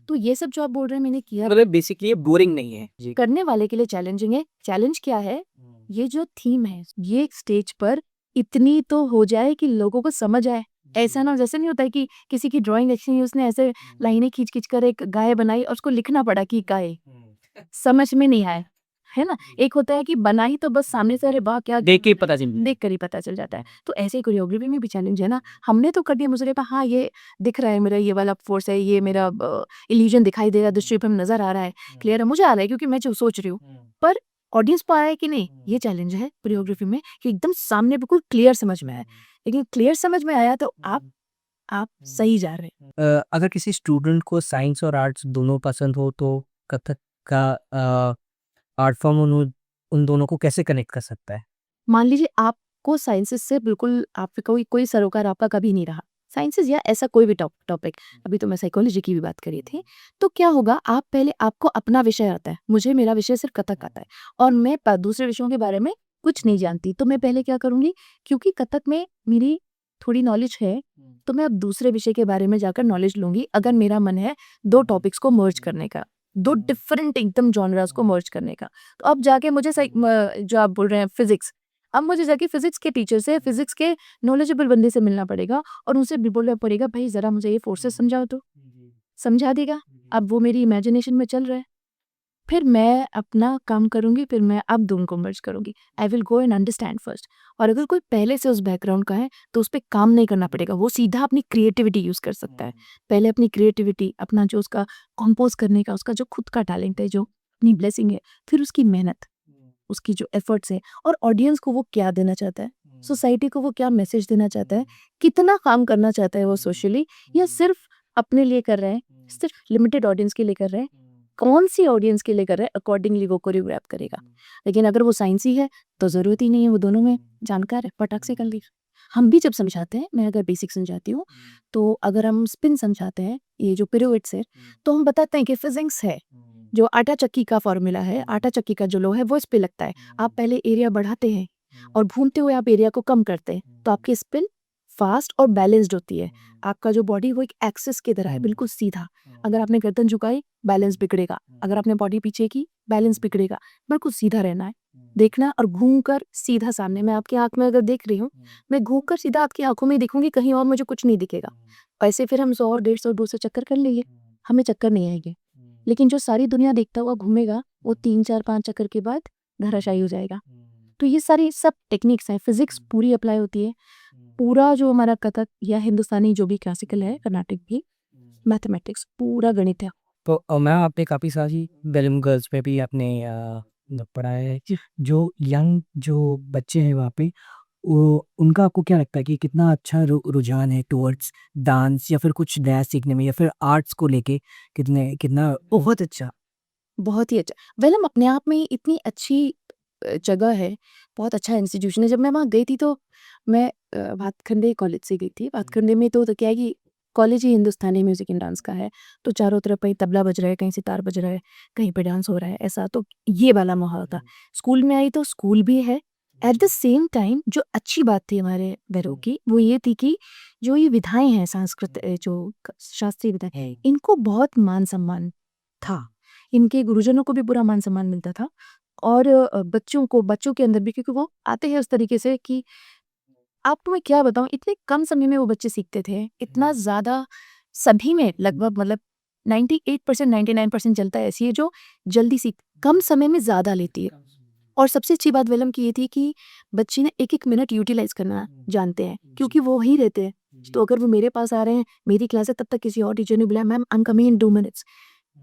तो ये सब जो आप बोल रहे हैं मैंने किया, मतलब बेसिकली ये बोरिंग नहीं है जी। करने वाले के लिए चैलेंजिंग है। चैलेंज क्या है, ये जो थीम है ये स्टेज पर इतनी तो हो जाए कि लोगों को समझ आए। ऐसा ना, जैसे नहीं होता है कि किसी की ड्राइंग अच्छी नहीं, उसने ऐसे लाइनें खींच खींच कर एक गाय बनाई और उसको लिखना पड़ा कि गाय, समझ में नहीं आए, है ना। एक होता है कि बनाई तो बस सामने से अरे वाह क्या, देख के ही पता चल देख कर ही पता चल जाता है। तो ऐसे ही कोरियोग्राफी में भी चैलेंज है ना, हमने तो कर दिया, मुझे लगा हाँ ये दिख रहा है, मेरा ये वाला फोर्स है, ये मेरा इल्यूजन दिखाई दे रहा है, दृष्टि पे नजर आ रहा है, क्लियर है, मुझे आ रहा है क्योंकि मैं जो सोच रही हूँ, पर ऑडियंस को आ रहा है कि नहीं, ये चैलेंज है कोरियोग्राफी में कि एकदम सामने बिल्कुल क्लियर समझ में आए। लेकिन क्लियर समझ में आया तो आप सही जा रहे हैं। अगर किसी स्टूडेंट को साइंस और आर्ट्स दोनों पसंद हो तो कथक का आर्ट फॉर्म उन दोनों को कैसे कनेक्ट कर सकता है? मान लीजिए आपको साइंसेस से बिल्कुल आप कोई सरोकार आपका कभी नहीं रहा, साइंसेस या ऐसा कोई भी टॉपिक, अभी तो मैं साइकोलॉजी की भी बात करी थी, तो क्या होगा, आप पहले आपको अपना विषय आता है, मुझे मेरा विषय सिर्फ कथक आता है और मैं दूसरे विषयों के बारे में कुछ नहीं जानती, तो मैं पहले क्या करूंगी, क्योंकि कथक में मेरी थोड़ी नॉलेज है, तो मैं अब दूसरे विषय के बारे में जाकर नॉलेज लूंगी। अगर मेरा मन है दो टॉपिक्स को मर्ज करने का, दो डिफरेंट एकदम जॉनरास को मर्ज करने का, तो अब जाके मुझे जो आप बोल रहे हैं फिजिक्स, अब मुझे जाके फिजिक्स के टीचर से, फिजिक्स के नॉलेजेबल बंदे से मिलना पड़ेगा और उनसे भी बोलना पड़ेगा भाई जरा मुझे ये फोर्सेस समझाओ, तो समझा देगा। अब वो मेरी इमेजिनेशन में चल रहा है, फिर मैं अपना काम करूंगी, फिर मैं अब दोनों को मर्ज करूंगी। I will go and understand first. और अगर कोई पहले से उस बैकग्राउंड का है तो उस पर काम नहीं करना पड़ेगा, वो सीधा अपनी क्रिएटिविटी यूज कर सकता है। पहले अपनी क्रिएटिविटी, अपना जो उसका कंपोज करने का, उसका जो खुद का टैलेंट है, जो अपनी ब्लेसिंग है, फिर उसकी मेहनत, उसकी जो एफर्ट्स है, और ऑडियंस को वो क्या देना चाहता है, सोसाइटी को वो क्या मैसेज देना चाहता है, कितना काम करना चाहता है वो सोशली, या सिर्फ अपने लिए कर रहे हैं, सिर्फ लिमिटेड ऑडियंस के लिए कर रहे हैं, कौन सी ऑडियंस के लिए कर रहे हैं, अकॉर्डिंगली वो कोरियोग्राफ करेगा। लेकिन अगर वो साइंसी है तो जरूरत ही नहीं है, वो दोनों में जानकार है, पटाख से कर ली। हम भी जब समझाते हैं, मैं अगर बेसिक समझाती हूँ, तो अगर हम स्पिन समझाते हैं, ये जो पिरूवेट्स है, तो हम बताते हैं कि फिजिक्स है, जो आटा चक्की का फॉर्मूला है, आटा चक्की का जो लो है वो इस पे लगता है, आप पहले एरिया बढ़ाते हैं और घूमते हुए आप एरिया को कम करते हैं, तो आपकी स्पिन फास्ट और बैलेंस्ड होती है। आपका जो बॉडी वो एक एक्सिस की तरह है, बिल्कुल सीधा। अगर आपने गर्दन झुकाई, बैलेंस बिगड़ेगा, अगर आपने बॉडी पीछे की, बैलेंस बिगड़ेगा। बिल्कुल सीधा रहना है, देखना, और घूम कर सीधा सामने। मैं आपकी आंख में अगर देख रही हूँ, मैं घूम कर सीधा आपकी आंखों में दिखूंगी, कहीं और मुझे कुछ नहीं दिखेगा। ऐसे फिर हम 100 और 150 200 चक्कर कर लेंगे, हमें चक्कर नहीं आएंगे। लेकिन जो सारी दुनिया देखता हुआ घूमेगा, वो 3 4 5 चक्कर के बाद धराशायी हो जाएगा। तो ये सारी सब टेक्निक्स हैं, फिजिक्स पूरी अप्लाई होती है। पूरा जो हमारा कथक या हिंदुस्तानी जो भी क्लासिकल है, कर्नाटक भी, मैथमेटिक्स, पूरा गणित है। तो मैम आपने काफ़ी सारी बेलूम गर्ल्स में भी आपने पढ़ाया है कि जो यंग जो बच्चे हैं वहाँ पे, वो उनका आपको क्या लगता है कि कितना अच्छा रुझान है टुवर्ड्स डांस या फिर कुछ नया सीखने में या फिर आर्ट्स को लेके कितना बहुत अच्छा, बहुत ही अच्छा। वेल हम अपने आप में ही इतनी अच्छी जगह है, बहुत अच्छा इंस्टीट्यूशन है। जब मैं वहाँ गई थी तो मैं भातखंडे कॉलेज से गई थी। भातखंडे में तो क्या है कि college he Hindustani music and dance का है, तो चारों तरफ कहीं तबला बज रहा है, कहीं सितार बज रहा है, कहीं पे डांस हो रहा है, ऐसा तो ये वाला माहौल था। स्कूल में आई तो स्कूल भी है। एट द सेम टाइम जो अच्छी बात थी हमारे बैरो की, वो ये थी कि जो ये विधाएं हैं, संस्कृत जो शास्त्रीय विधाएं, इनको बहुत मान सम्मान था। इनके गुरुजनों को भी पूरा मान सम्मान मिलता था, और बच्चों के अंदर भी, क्योंकि वो आते हैं उस तरीके से कि आपको मैं क्या बताऊँ, इतने कम समय में वो बच्चे सीखते थे, इतना ज़्यादा सभी में लगभग, मतलब 98% 99% जनता ऐसी है जो जल्दी सीख, कम समय में ज़्यादा लेती है। और सबसे अच्छी बात वेलम की ये थी कि बच्चे ना एक-एक मिनट यूटिलाइज़ करना जानते हैं, क्योंकि वो वहीं रहते हैं। तो अगर वो मेरे पास आ रहे हैं, मेरी क्लास है, तब तक किसी और टीचर ने बुलाया, ma'am I am coming in 2 minutes.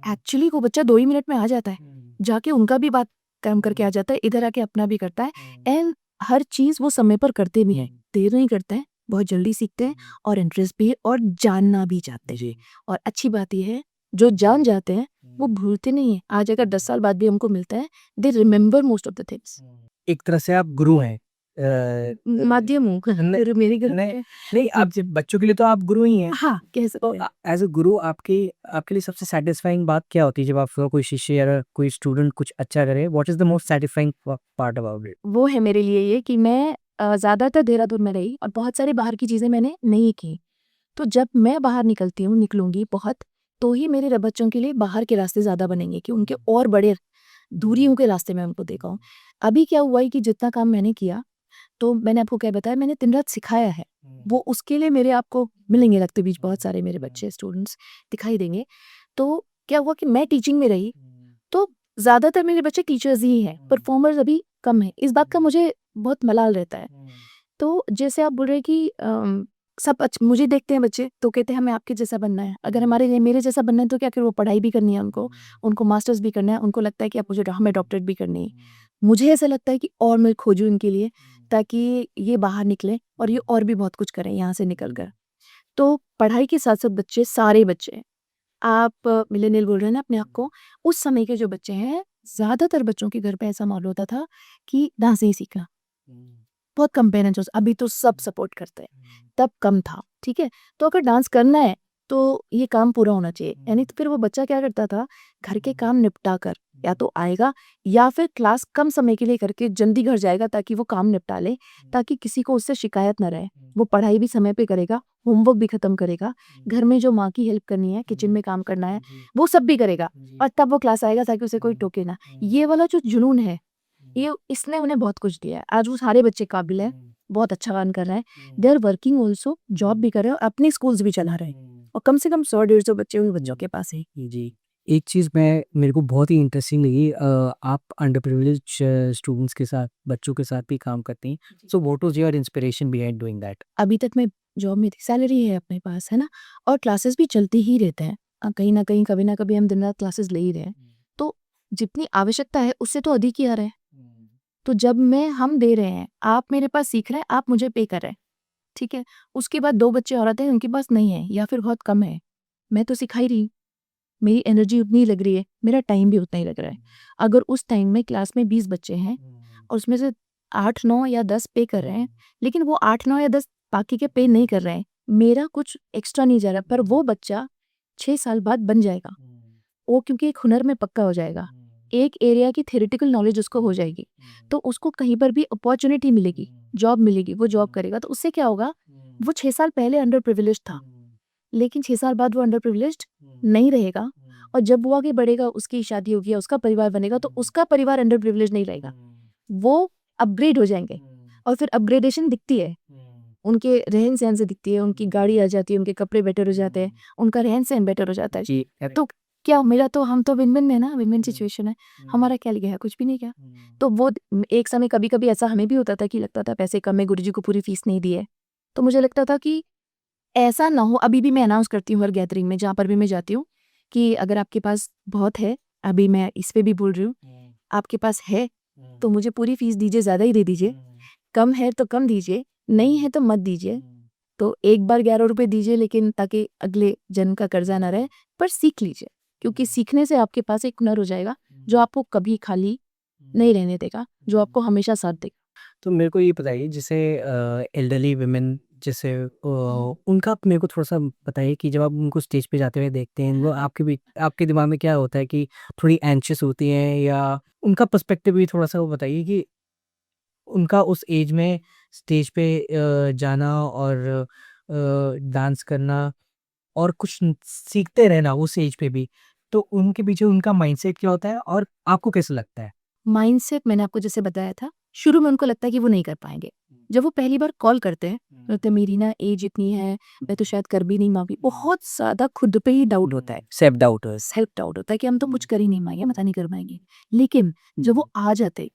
Actually वो बच्चा 2 ही मिनट में आ जाता है, जाके उनका भी बात काम करके आ जाता है, इधर आके अपना भी करता है एंड हर चीज़ वो समय पर करते भी हैं, देर नहीं करते हैं, बहुत जल्दी सीखते हैं और इंटरेस्ट भी है और जानना भी चाहते हैं। जी और अच्छी बात ये है, जो जान जाते हैं वो भूलते नहीं है। आज अगर 10 साल बाद भी हमको मिलता है, they remember most of the things. एक तरह से आप गुरु हैं माध्यम हूँ नहीं मेरी घर नहीं पे। नहीं, आप जब बच्चों के लिए तो आप गुरु ही हैं। हाँ, कह तो सकते हैं। एज अ गुरु आपके आपके लिए सबसे सेटिस्फाइंग बात क्या होती है जब आपका कोई शिष्य या कोई स्टूडेंट कुछ अच्छा करे? What is the most satisfying part about it? वो है मेरे लिए ये कि मैं ज़्यादातर देहरादून में रही और बहुत सारी बाहर की चीज़ें मैंने नहीं की। तो जब मैं बाहर निकलती हूँ, निकलूँगी बहुत, तो ही मेरे बच्चों के लिए बाहर के रास्ते ज़्यादा बनेंगे कि उनके और बड़े दूरियों के रास्ते मैं उनको देखा हूँ। अभी क्या हुआ है कि जितना काम मैंने किया, तो मैंने आपको क्या बताया, मैंने दिन-रात सिखाया है। वो उसके लिए मेरे आपको मिलेंगे रक्तबीज बीच बहुत सारे मेरे बच्चे स्टूडेंट्स दिखाई देंगे। तो क्या हुआ कि मैं टीचिंग में रही, तो ज़्यादातर मेरे बच्चे टीचर्स ही हैं, परफॉर्मर्स अभी कम हैं। इस बात का मुझे बहुत मलाल रहता है। तो जैसे आप बोल रहे हैं कि सब मुझे देखते हैं बच्चे तो कहते हैं हमें आपके जैसा बनना है। अगर हमारे लिए मेरे जैसा बनना है तो क्या फिर वो पढ़ाई भी करनी है उनको मास्टर्स भी करना है, उनको लगता है कि अब मुझे हमें डॉक्टरेट भी करनी है। मुझे ऐसा लगता है कि और मैं खोजूँ इनके लिए ताकि ये बाहर निकलें और ये और भी बहुत कुछ करें यहाँ से निकल कर। तो पढ़ाई के साथ-साथ बच्चे, सारे बच्चे, आप मिलेनियल बोल रहे हैं ना अपने आप को, उस समय के जो बच्चे हैं, ज़्यादातर बच्चों के घर पे ऐसा माहौल होता था कि डांस नहीं सीखना। बहुत कम पेरेंट्स, अभी तो सब सपोर्ट करते हैं, तब कम था, ठीक है? तो अगर डांस करना है, तो ये काम पूरा होना चाहिए, यानी तो फिर वो बच्चा क्या करता था, घर के काम निपटा कर या तो आएगा या फिर क्लास कम समय के लिए करके जल्दी घर जाएगा ताकि वो काम निपटा ले, ताकि किसी को उससे शिकायत ना रहे। वो पढ़ाई भी समय पे करेगा, होमवर्क भी खत्म करेगा, घर में जो माँ की हेल्प करनी है, किचन में काम करना है, वो सब भी करेगा और तब वो क्लास आएगा ताकि उसे कोई टोके ना। ये वाला जो जुनून है, ये इसने उन्हें बहुत कुछ दिया है। आज वो सारे बच्चे काबिल हैं, बहुत अच्छा काम कर रहे हैं। They are working also, job भी कर रहे हैं और अपने स्कूल्स भी चला रहे हैं और कम से कम 100-150 बच्चे उन बच्चों के पास है। जी, एक चीज़ मैं मेरे को बहुत ही इंटरेस्टिंग लगी, आप अंडर प्रिविलेज्ड स्टूडेंट्स के साथ, बच्चों के साथ भी काम करती हैं। So what was your inspiration behind doing that? अभी तक मैं जॉब में थी, सैलरी है अपने पास, है ना? और क्लासेस भी चलते ही रहते हैं। कहीं न कहीं, कभी न कभी हम दिन-रात क्लासेस ले ही रहे हैं। तो जितनी आवश्यकता है उससे तो अधिक ही आ रहा है। तो जब हम दे रहे हैं, आप मेरे पास सीख रहे हैं, आप मुझे पे कर रहे हैं, ठीक है? उसके बाद 2 बच्चे और आते हैं, उनके पास नहीं है या फिर बहुत कम है। मैं तो सिखा ही रही हूँ, मेरी एनर्जी उतनी ही लग रही है, मेरा टाइम भी उतना ही लग रहा है। अगर उस टाइम में क्लास में 20 बच्चे हैं और उसमें से 8, 9 या 10 पे कर रहे हैं, लेकिन वो 8, 9 या 10 बाकी के पे नहीं कर रहे हैं, मेरा कुछ एक्स्ट्रा नहीं जा रहा, पर वो बच्चा 6 साल बाद बन जाएगा। वो क्योंकि एक हुनर में पक्का हो जाएगा, एक एरिया की थ्योरेटिकल नॉलेज उसको हो जाएगी, तो उसको कहीं पर भी अपॉर्च्युनिटी मिलेगी, जॉब मिलेगी, वो जॉब करेगा। तो उससे क्या होगा, वो 6 साल पहले अंडर प्रिविलेज्ड था, लेकिन 6 साल बाद वो अंडर प्रिविलेज्ड नहीं रहेगा और जब वो आगे बढ़ेगा, उसकी शादी होगी या उसका परिवार बनेगा, तो उसका परिवार अंडर प्रिविलेज्ड नहीं रहेगा। वो अपग्रेड हो जाएँगे और फिर अपग्रेडेशन दिखती है, उनके रहन-सहन से दिखती है, उनकी गाड़ी आ जाती है, उनके कपड़े बेटर हो जाते हैं, उनका रहन-सहन बेटर हो जाता है। जी, तो क्या मेरा तो हम तो विन-विन में ना, विन-विन सिचुएशन है। हमारा क्या गया है, कुछ भी नहीं गया। तो वो एक समय कभी-कभी ऐसा हमें भी होता था कि लगता था पैसे कम है, गुरुजी को पूरी फीस नहीं दी है। तो मुझे लगता था कि ऐसा ना हो, अभी भी मैं अनाउंस करती हूँ हर गैदरिंग में जहाँ पर भी मैं जाती हूँ कि अगर आपके पास बहुत है, अभी मैं इस पे भी बोल रही हूँ, आपके पास है तो मुझे पूरी फीस दीजिए, ज़्यादा ही दे दीजिए, कम है तो कम दीजिए, नहीं है तो मत दीजिए। तो एक बार 11 रुपए दीजिए, लेकिन ताकि अगले जन्म का कर्जा ना रहे, पर सीख लीजिए, क्योंकि सीखने से आपके पास एक हुनर हो जाएगा जो आपको कभी खाली नहीं रहने देगा, जो आपको हमेशा साथ देगा। तो मेरे को ये बताइए जैसे एल्डरली वुमेन जैसे उनका आप मेरे को थोड़ा-सा बताइए कि जब आप उनको स्टेज पे जाते हुए देखते हैं, वो आपके दिमाग में क्या होता है कि थोड़ी एंग्ज़ियस होती हैं या उनका पर्सपेक्टिव भी थोड़ा-सा वो बताइए कि उनका उस एज में स्टेज पे जाना और डांस करना और कुछ सीखते रहना उस एज पे भी, तो उनके पीछे उनका माइंडसेट क्या होता है और आपको कैसा लगता है? माइंडसेट मैंने आपको जैसे बताया था, शुरू में उनको लगता है कि वो नहीं कर पाएँगे। जब वो पहली बार कॉल करते हैं, बोलते हैं मेरी ना एज इतनी है, मैं तो शायद कर भी नहीं पाऊँगी। बहुत ज़्यादा खुद पे ही डाउट होता है, सेल्फ डाउटर्स। सेल्फ डाउट होता है कि हम तो कुछ कर ही नहीं पाएँगे, पता नहीं कर पाएँगे। लेकिन जब वो आ जाते,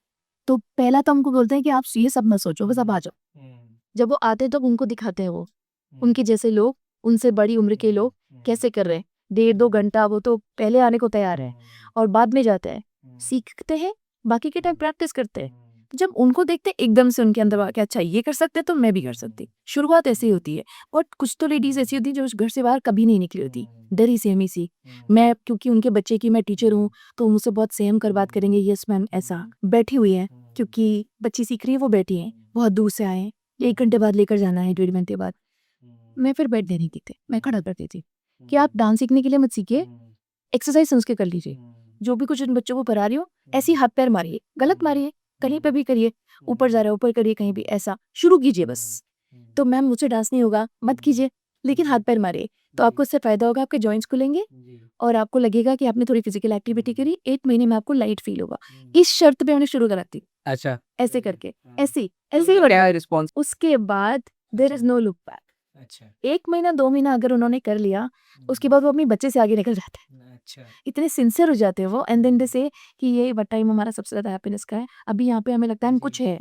तो पहला तो हमको बोलते हैं कि आप ये सब मत सोचो, बस आप आ जाओ। जब वो आते हैं तब उनको दिखाते हैं वो, उनके जैसे लोग, उनसे बड़ी उम्र के लोग कैसे कर रहे हैं। 1.5-2 घंटा वो तो पहले आने को तैयार है और बाद में जाते हैं, सीखते हैं बाकी के टाइम प्रैक्टिस करते हैं। तो जब उनको देखते एकदम से उनके अंदर आके अच्छा ये कर सकते हैं तो मैं भी कर सकती। शुरुआत ऐसे ही होती है। और कुछ तो लेडीज ऐसी होती है जो उस घर से बाहर कभी नहीं निकली होती, डरी सहमी सी। मैं क्योंकि उनके बच्चे की मैं टीचर हूँ तो मुझसे बहुत सहम कर बात करेंगे, यस मैम ऐसा बैठी हुई है क्योंकि बच्ची सीख रही है, वो बैठी है, बहुत दूर से आए हैं, 1 घंटे बाद लेकर जाना है, 1.5 घंटे बाद। मैं फिर बैठ नहीं देती, मैं खड़ा कर देती कि आप डांस सीखने के लिए मत सीखिए, एक्सरसाइज समझ के कर लीजिए। जो भी कुछ इन बच्चों को पढ़ा रही हो ऐसे ही हाथ पैर मारिए, गलत मारिए, कहीं पे भी करिए, ऊपर जा रहा है ऊपर करिए, कहीं भी ऐसा शुरू कीजिए बस। तो मैम मुझसे डांस नहीं होगा मत कीजिए, लेकिन हाथ पैर मारिए, तो आपको इससे फायदा होगा, आपके जॉइंट्स खुलेंगे और आपको लगेगा कि आपने थोड़ी फिजिकल एक्टिविटी करी, 1 महीने में आपको लाइट फील होगा। इस शर्त पे उन्हें शुरू कराती, अच्छा, ऐसे करके, ऐसे ही क्या रिस्पॉन्स? उसके बाद there is no look back. अच्छा, 1 महीना 2 महीना अगर उन्होंने कर लिया, उसके बाद वो अपने बच्चे से आगे निकल जाते हैं। अच्छा, इतने सिंसियर हो जाते हैं वो, एंड देन दे से कि ये टाइम हमारा सबसे ज़्यादा हैप्पीनेस का है। अभी यहाँ पे हमें लगता है हम कुछ है,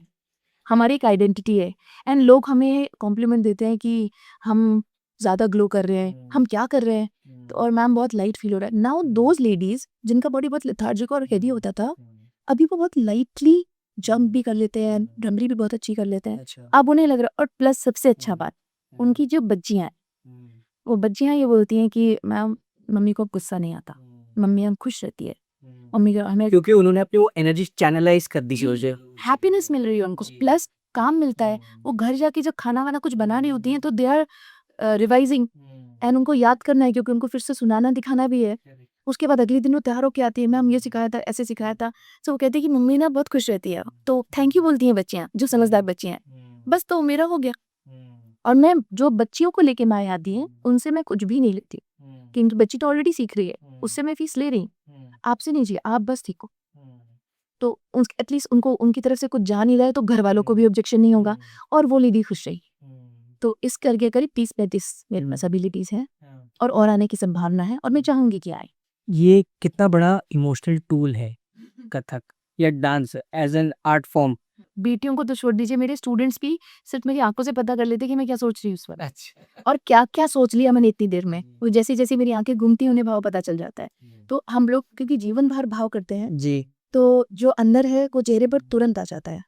हमारी एक आइडेंटिटी है, एंड लोग हमें कॉम्प्लीमेंट देते हैं कि हम ज़्यादा ग्लो कर रहे हैं, हम क्या कर रहे हैं, तो और मैम बहुत लाइट फील हो रहा है। नाउ दोज़ लेडीज़ जिनका बॉडी बहुत लेथार्जिक और हेवी होता था, अभी वो बहुत लाइटली जंप भी कर लेते हैं, ड्रमरी भी बहुत अच्छी कर लेते हैं। अच्छा, अब उन्हें लग रहा है, और प्लस सबसे अच्छा बात, उनकी जो बच्चियाँ हैं, वो बच्चियाँ ये बोलती हैं कि मैम मम्मी को गुस्सा नहीं आता, मम्मी हम खुश रहती है, मम्मी का हमें क्योंकि उन्होंने अपनी वो एनर्जी चैनलाइज कर दी चीज़ें। हैप्पीनेस मिल रही है उनको, प्लस काम मिलता है। वो घर जाके जब खाना वाना कुछ बना रही होती हैं तो दे आर रिवाइजिंग, एंड उनको याद करना है क्योंकि उनको फिर से सुनाना दिखाना भी है। उसके बाद अगले दिन वो तैयार होके आती है, मैम ये सिखाया था, ऐसे सिखाया था। तो वो कहती है कि मम्मी ना बहुत खुश रहती है, तो थैंक यू बोलती हैं बच्चियाँ, जो समझदार बच्चियाँ हैं। बस तो मेरा हो गया। और मैं जो बच्चियों को लेके मैं आती हैं उनसे मैं कुछ भी नहीं लेती, क्योंकि बच्ची तो ऑलरेडी सीख रही है, उससे मैं फीस ले रही हूँ, आपसे नहीं चाहिए, आप बस सीखो। तो एटलीस्ट उनको उनकी तरफ से कुछ जा नहीं रहा है तो घर वालों को भी ऑब्जेक्शन नहीं होगा और वो लेडी खुश रहेगी। तो इस करके करीब 30-35 मेरे पास एबिलिटीज हैं और आने की संभावना है, और मैं चाहूंगी कि आए। ये कितना बड़ा इमोशनल टूल है कथक या dance as an art form. बेटियों को तो छोड़ दीजिए, मेरे स्टूडेंट्स भी सिर्फ मेरी आंखों से पता कर लेते कि मैं क्या सोच रही हूँ उस वक्त, अच्छा, और क्या क्या सोच लिया मैंने इतनी देर में। वो जैसे जैसे मेरी आंखें घूमती हैं उन्हें भाव पता चल जाता है। तो हम लोग क्योंकि जीवन भर भाव करते हैं, जी, तो जो अंदर है वो चेहरे पर तुरंत आ जाता है।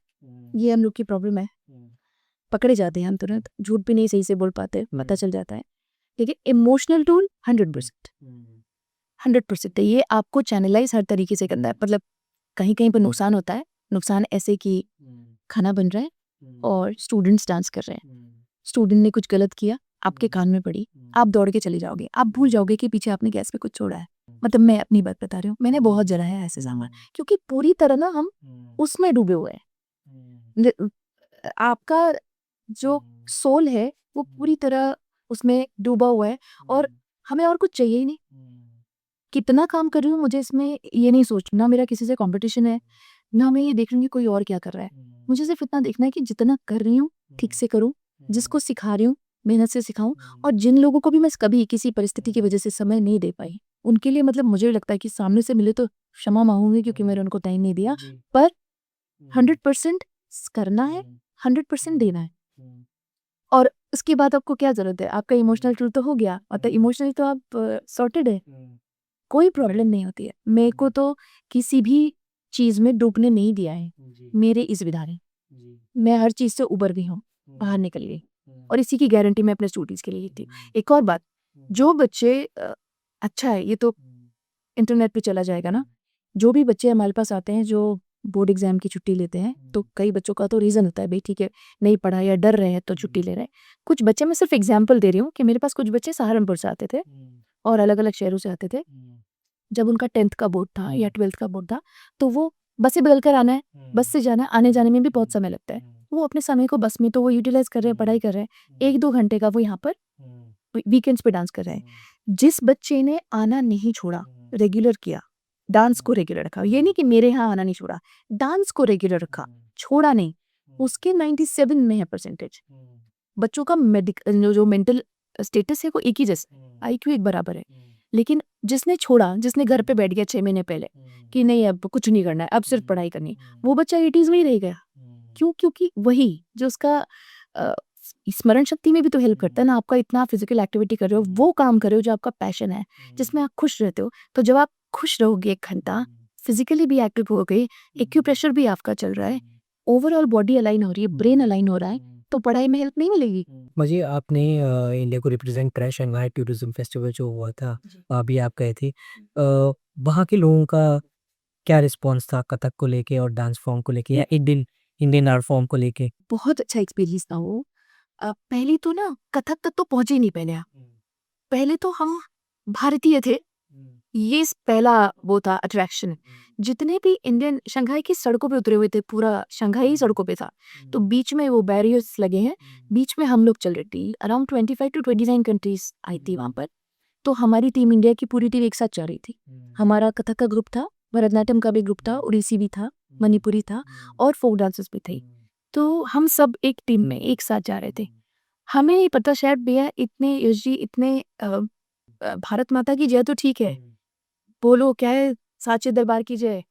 ये हम लोग की प्रॉब्लम है, पकड़े जाते हैं हम तुरंत, झूठ भी नहीं सही से बोल पाते, पता चल जाता है। लेकिन इमोशनल टूल 100% है, ये आपको चैनलाइज हर तरीके से करना है। मतलब कहीं कहीं पर नुकसान होता है, नुकसान ऐसे कि खाना बन रहा है और स्टूडेंट्स डांस कर रहे हैं, स्टूडेंट ने कुछ गलत किया, आपके कान में पड़ी, आप दौड़ के चले जाओगे, आप भूल जाओगे कि पीछे आपने गैस पे कुछ छोड़ा है। मतलब मैं अपनी बात बता रही हूँ, मैंने बहुत जला है ऐसे सामान, क्योंकि पूरी तरह ना हम उसमें डूबे हुए हैं। आपका जो सोल है वो पूरी तरह उसमें डूबा हुआ है, और हमें और कुछ चाहिए ही नहीं। कितना काम कर रही हूँ मुझे इसमें ये नहीं सोचना मेरा किसी से कंपटीशन है, ना मैं ये देख रही हूँ कि कोई और क्या कर रहा है। मुझे सिर्फ इतना देखना है कि जितना कर रही हूँ ठीक से करूँ, जिसको सिखा रही हूँ मेहनत से सिखाऊं, और जिन लोगों को भी मैं कभी किसी परिस्थिति की वजह से समय नहीं दे पाई उनके लिए, मतलब मुझे लगता है कि सामने से मिले तो क्षमा मांगूंगी क्योंकि मैंने उनको टाइम नहीं दिया, पर 100% करना है, 100% देना है। और उसके बाद आपको क्या जरूरत है, आपका इमोशनल टूल तो हो गया, मतलब इमोशनल तो आप सॉर्टेड है, कोई प्रॉब्लम नहीं होती है। मेरे को तो किसी भी चीज में डूबने नहीं दिया है मेरे इस विधान ने, मैं हर चीज से उबर गई हूँ, बाहर निकल गई, और इसी की गारंटी मैं अपने स्टूडेंट्स के लिए थी। एक और बात, जो बच्चे अच्छा है ये तो इंटरनेट पे चला जाएगा ना, जो भी बच्चे हमारे पास आते हैं जो बोर्ड एग्जाम की छुट्टी लेते हैं, तो कई बच्चों का तो रीज़न होता है भाई ठीक है नहीं पढ़ा या डर रहे हैं तो छुट्टी ले रहे हैं। कुछ बच्चे, मैं सिर्फ एग्जाम्पल दे रही हूँ कि मेरे पास कुछ बच्चे सहारनपुर से आते थे और अलग अलग शहरों से आते थे। जब उनका 10th का बोर्ड था या 12th का बोर्ड था, तो वो बसें बदल कर आना है, बस से जाना है, आने जाने में भी बहुत समय लगता है। वो अपने समय को बस में तो वो यूटिलाइज कर रहे हैं, पढ़ाई कर रहे हैं, 1-2 घंटे का वो यहाँ पर वीकेंड्स पे डांस कर रहे हैं। जिस बच्चे ने आना नहीं छोड़ा, रेगुलर किया, डांस को रेगुलर रखा, ये नहीं कि मेरे यहाँ आना नहीं छोड़ा, डांस को रेगुलर रखा, छोड़ा नहीं, उसके 97 में है परसेंटेज। बच्चों का जो मेंटल स्टेटस है वो एक ही जैसा, IQ एक बराबर है। लेकिन जिसने छोड़ा, जिसने घर पे बैठ गया 6 महीने पहले कि नहीं अब कुछ नहीं करना है, अब सिर्फ पढ़ाई करनी, वो बच्चा 80s में ही रह गया। क्यों? क्योंकि वही जो उसका अ, स्मरण शक्ति में भी तो हेल्प करता है ना, आपका इतना फिजिकल एक्टिविटी कर रहे हो, वो काम कर रहे हो जो आपका पैशन है, जिसमें आप खुश रहते हो। तो जब आप खुश रहोगे 1 घंटा, फिजिकली भी एक्टिव हो गए, एक्यूप्रेशर भी आपका चल रहा है, ओवरऑल बॉडी अलाइन हो रही है, ब्रेन अलाइन हो रहा है, तो पढ़ाई में हेल्प नहीं मिलेगी। मुझे आपने इंडिया को रिप्रेजेंट करा शंघाई टूरिज्म फेस्टिवल जो हुआ था, अभी आप गए थे, वहाँ के लोगों का क्या रिस्पॉन्स था कथक को लेके और डांस फॉर्म को लेके या इंडियन इंडियन आर्ट फॉर्म को लेके? बहुत अच्छा एक्सपीरियंस था वो। पहले तो ना कथक तक तो पहुंचे ही नहीं पहले आप। पहले तो हम भारतीय थे, ये पहला वो था अट्रैक्शन। जितने भी इंडियन शंघाई की सड़कों पे उतरे हुए थे, पूरा शंघाई ही सड़कों पे था, तो बीच में वो बैरियर्स लगे हैं, बीच में हम लोग चल रहे थे। अराउंड 25 to 29 कंट्रीज आई थी वहाँ पर। तो हमारी टीम, इंडिया की पूरी टीम एक साथ चल रही थी। हमारा कथक का ग्रुप था, भरतनाट्यम का भी ग्रुप था, उड़ीसी भी था, मणिपुरी था और फोक डांसेस भी थे। तो हम सब एक टीम में एक साथ जा रहे थे। हमें नहीं पता, शायद भैया इतने यश जी इतने भारत माता की जय तो ठीक है, बोलो क्या है, साचे दरबार की जय,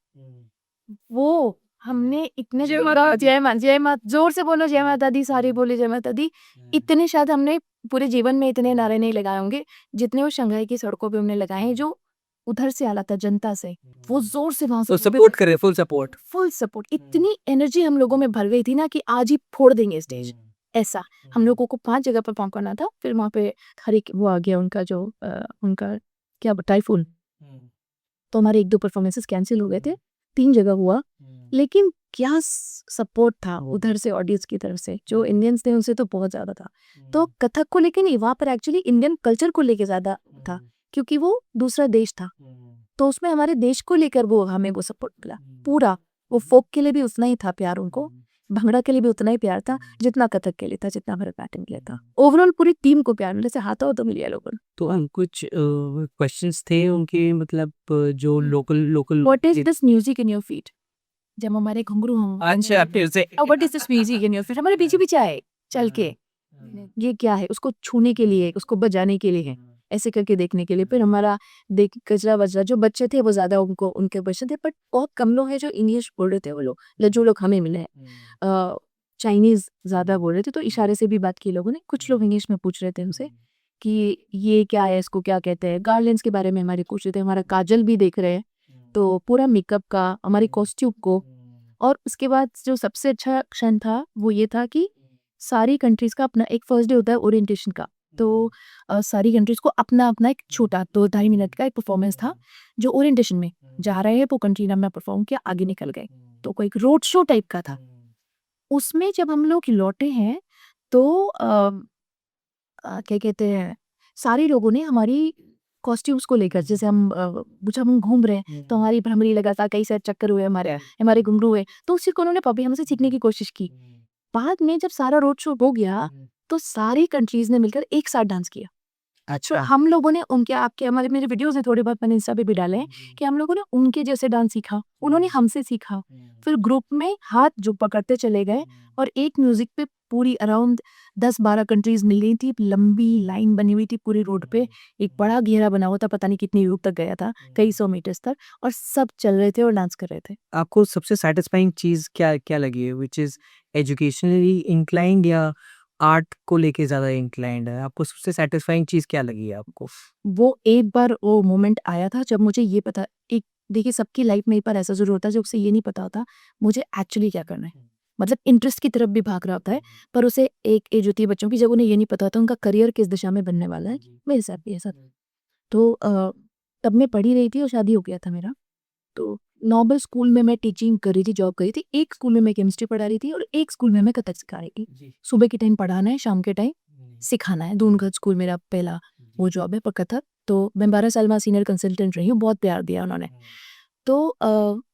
वो हमने इतने जय माता दी। जय माता, जोर से बोलो जय माता दी, सारे बोले जय माता दी। इतने शायद हमने पूरे जीवन में इतने नारे नहीं लगाए होंगे जितने वो शंघाई की सड़कों पे हमने लगाए हैं, जो उधर से आला था जनता से, वो जोर से वहां तो से सपोर्ट करे, फुल सपोर्ट। Full support. इतनी एनर्जी हम लोगों में भर गई थी ना कि आज ही फोड़ देंगे स्टेज, ऐसा। हम लोगों को 5 जगह परफॉर्म करना था, फिर वहाँ पे हरिक वो आ गया उनका जो उनका क्या टाइफून, तो हमारे 1-2 परफॉर्मेंसेस कैंसिल हो गए थे, 3 जगह हुआ। लेकिन क्या सपोर्ट था उधर से ऑडियंस की तरफ से, जो इंडियंस थे उनसे तो बहुत ज़्यादा था। तो कथक को लेके नहीं, वहाँ पर एक्चुअली इंडियन कल्चर को लेके ज़्यादा था, क्योंकि वो दूसरा देश था, तो उसमें हमारे देश को लेकर वो हमें वो सपोर्ट मिला पूरा। वो फोक के लिए भी उतना ही था प्यार उनको, भंगड़ा के लिए भी उतना ही प्यार था जितना कथक के लिए था, जितना भरतनाट्यम के लिए था। ओवरऑल पूरी टीम को प्यार मिला, से हाथों तो मिलिया लोगों ने। तो हम कुछ क्वेश्चंस थे उनके, मतलब जो local local what is this music in your feet? जब हमारे घुंघरू हम अच्छा, फिर से what is this music in your feet, हमारे पीछे पीछे आए चल के, ये क्या है, उसको छूने के लिए, उसको बजाने के लिए है, ऐसे करके देखने के लिए। फिर हमारा देख कचरा बजरा, जो बच्चे थे वो ज्यादा उनको उनके बच्चे थे, बट बहुत कम लोग हैं जो इंग्लिश बोल रहे थे। वो लोग जो लोग हमें मिले हैं चाइनीज ज्यादा बोल रहे थे, तो इशारे से भी बात की लोगों ने। कुछ लोग इंग्लिश में पूछ रहे थे उनसे कि ये क्या है, इसको क्या कहते हैं। गार्लियंस के बारे में हमारे पूछ रहे थे, हमारा काजल भी देख रहे हैं, तो पूरा मेकअप का, हमारी कॉस्ट्यूम को। और उसके बाद जो सबसे अच्छा क्षण था वो ये था कि सारी कंट्रीज का अपना एक फर्स्ट डे होता है ओरिएंटेशन का, तो सारी कंट्रीज को अपना अपना एक छोटा 2-2.5 मिनट का एक परफॉर्मेंस था, जो ओरिएंटेशन में जा रहे हैं वो कंट्री ने अपना परफॉर्म किया, आगे निकल गए, तो कोई एक रोड शो टाइप का था। उसमें जब हम लोग लौटे हैं तो क्या कहते हैं, सारे लोगों ने हमारी कॉस्ट्यूम्स को लेकर, जैसे हम जब हम घूम रहे हैं तो हमारी भ्रमरी लगातार कई सारे चक्कर हुए, हमारे हमारे घुंघरू हुए, तो उसी को उन्होंने पपी हमसे सीखने की कोशिश की। बाद में जब सारा रोड शो हो गया तो सारी कंट्रीज ने मिलकर एक साथ डांस किया। तो अच्छा, हम लोगों ने उनके, आपके हमारे मेरे वीडियोस हैं थोड़े बहुत, मैंने इंस्टा पे भी डाले हैं, कि हम लोगों ने उनके जैसे डांस सीखा, उन्होंने हमसे सीखा। फिर ग्रुप में हाथ जो पकड़ते चले गए और एक म्यूजिक पे पूरी अराउंड 10-12 कंट्रीज मिल गई थी, लंबी लाइन बनी हुई थी पूरी रोड पे, एक बड़ा घेरा बना हुआ था, पता नहीं कितनी दूर तक गया था, कई 100 मीटर्स तक, और सब चल रहे थे और डांस कर रहे थे। आपको सबसे सेटिस्फाइंग चीज क्या क्या लगी है, विच इज एजुकेशनली इंक्लाइंड या आर्ट को लेके ज्यादा इंक्लाइंड है? आपको सबसे सेटिस्फाइंग चीज क्या लगी है आपको? वो एक बार वो मोमेंट आया था जब मुझे ये पता, एक देखिए सबकी लाइफ में एक बार ऐसा जरूर होता है जब उसे ये नहीं पता होता मुझे एक्चुअली क्या करना है, मतलब इंटरेस्ट की तरफ भी भाग रहा होता है, पर उसे एक एज होती है बच्चों की जब उन्हें ये नहीं पता होता उनका करियर किस दिशा में बनने वाला है। मेरे साथ भी ऐसा था। तो तब मैं पढ़ी रही थी और शादी हो गया था मेरा, तो नॉर्मल स्कूल में मैं टीचिंग कर रही थी, जॉब कर रही थी। एक स्कूल में मैं केमिस्ट्री पढ़ा रही थी और एक स्कूल में मैं कथक सिखा रही थी। सुबह के टाइम पढ़ाना है, शाम के टाइम सिखाना है, दोनों स्कूल मेरा पहला वो जॉब है पर कथक। तो मैं 12 साल में सीनियर कंसल्टेंट रही हूँ, बहुत प्यार दिया उन्होंने। तो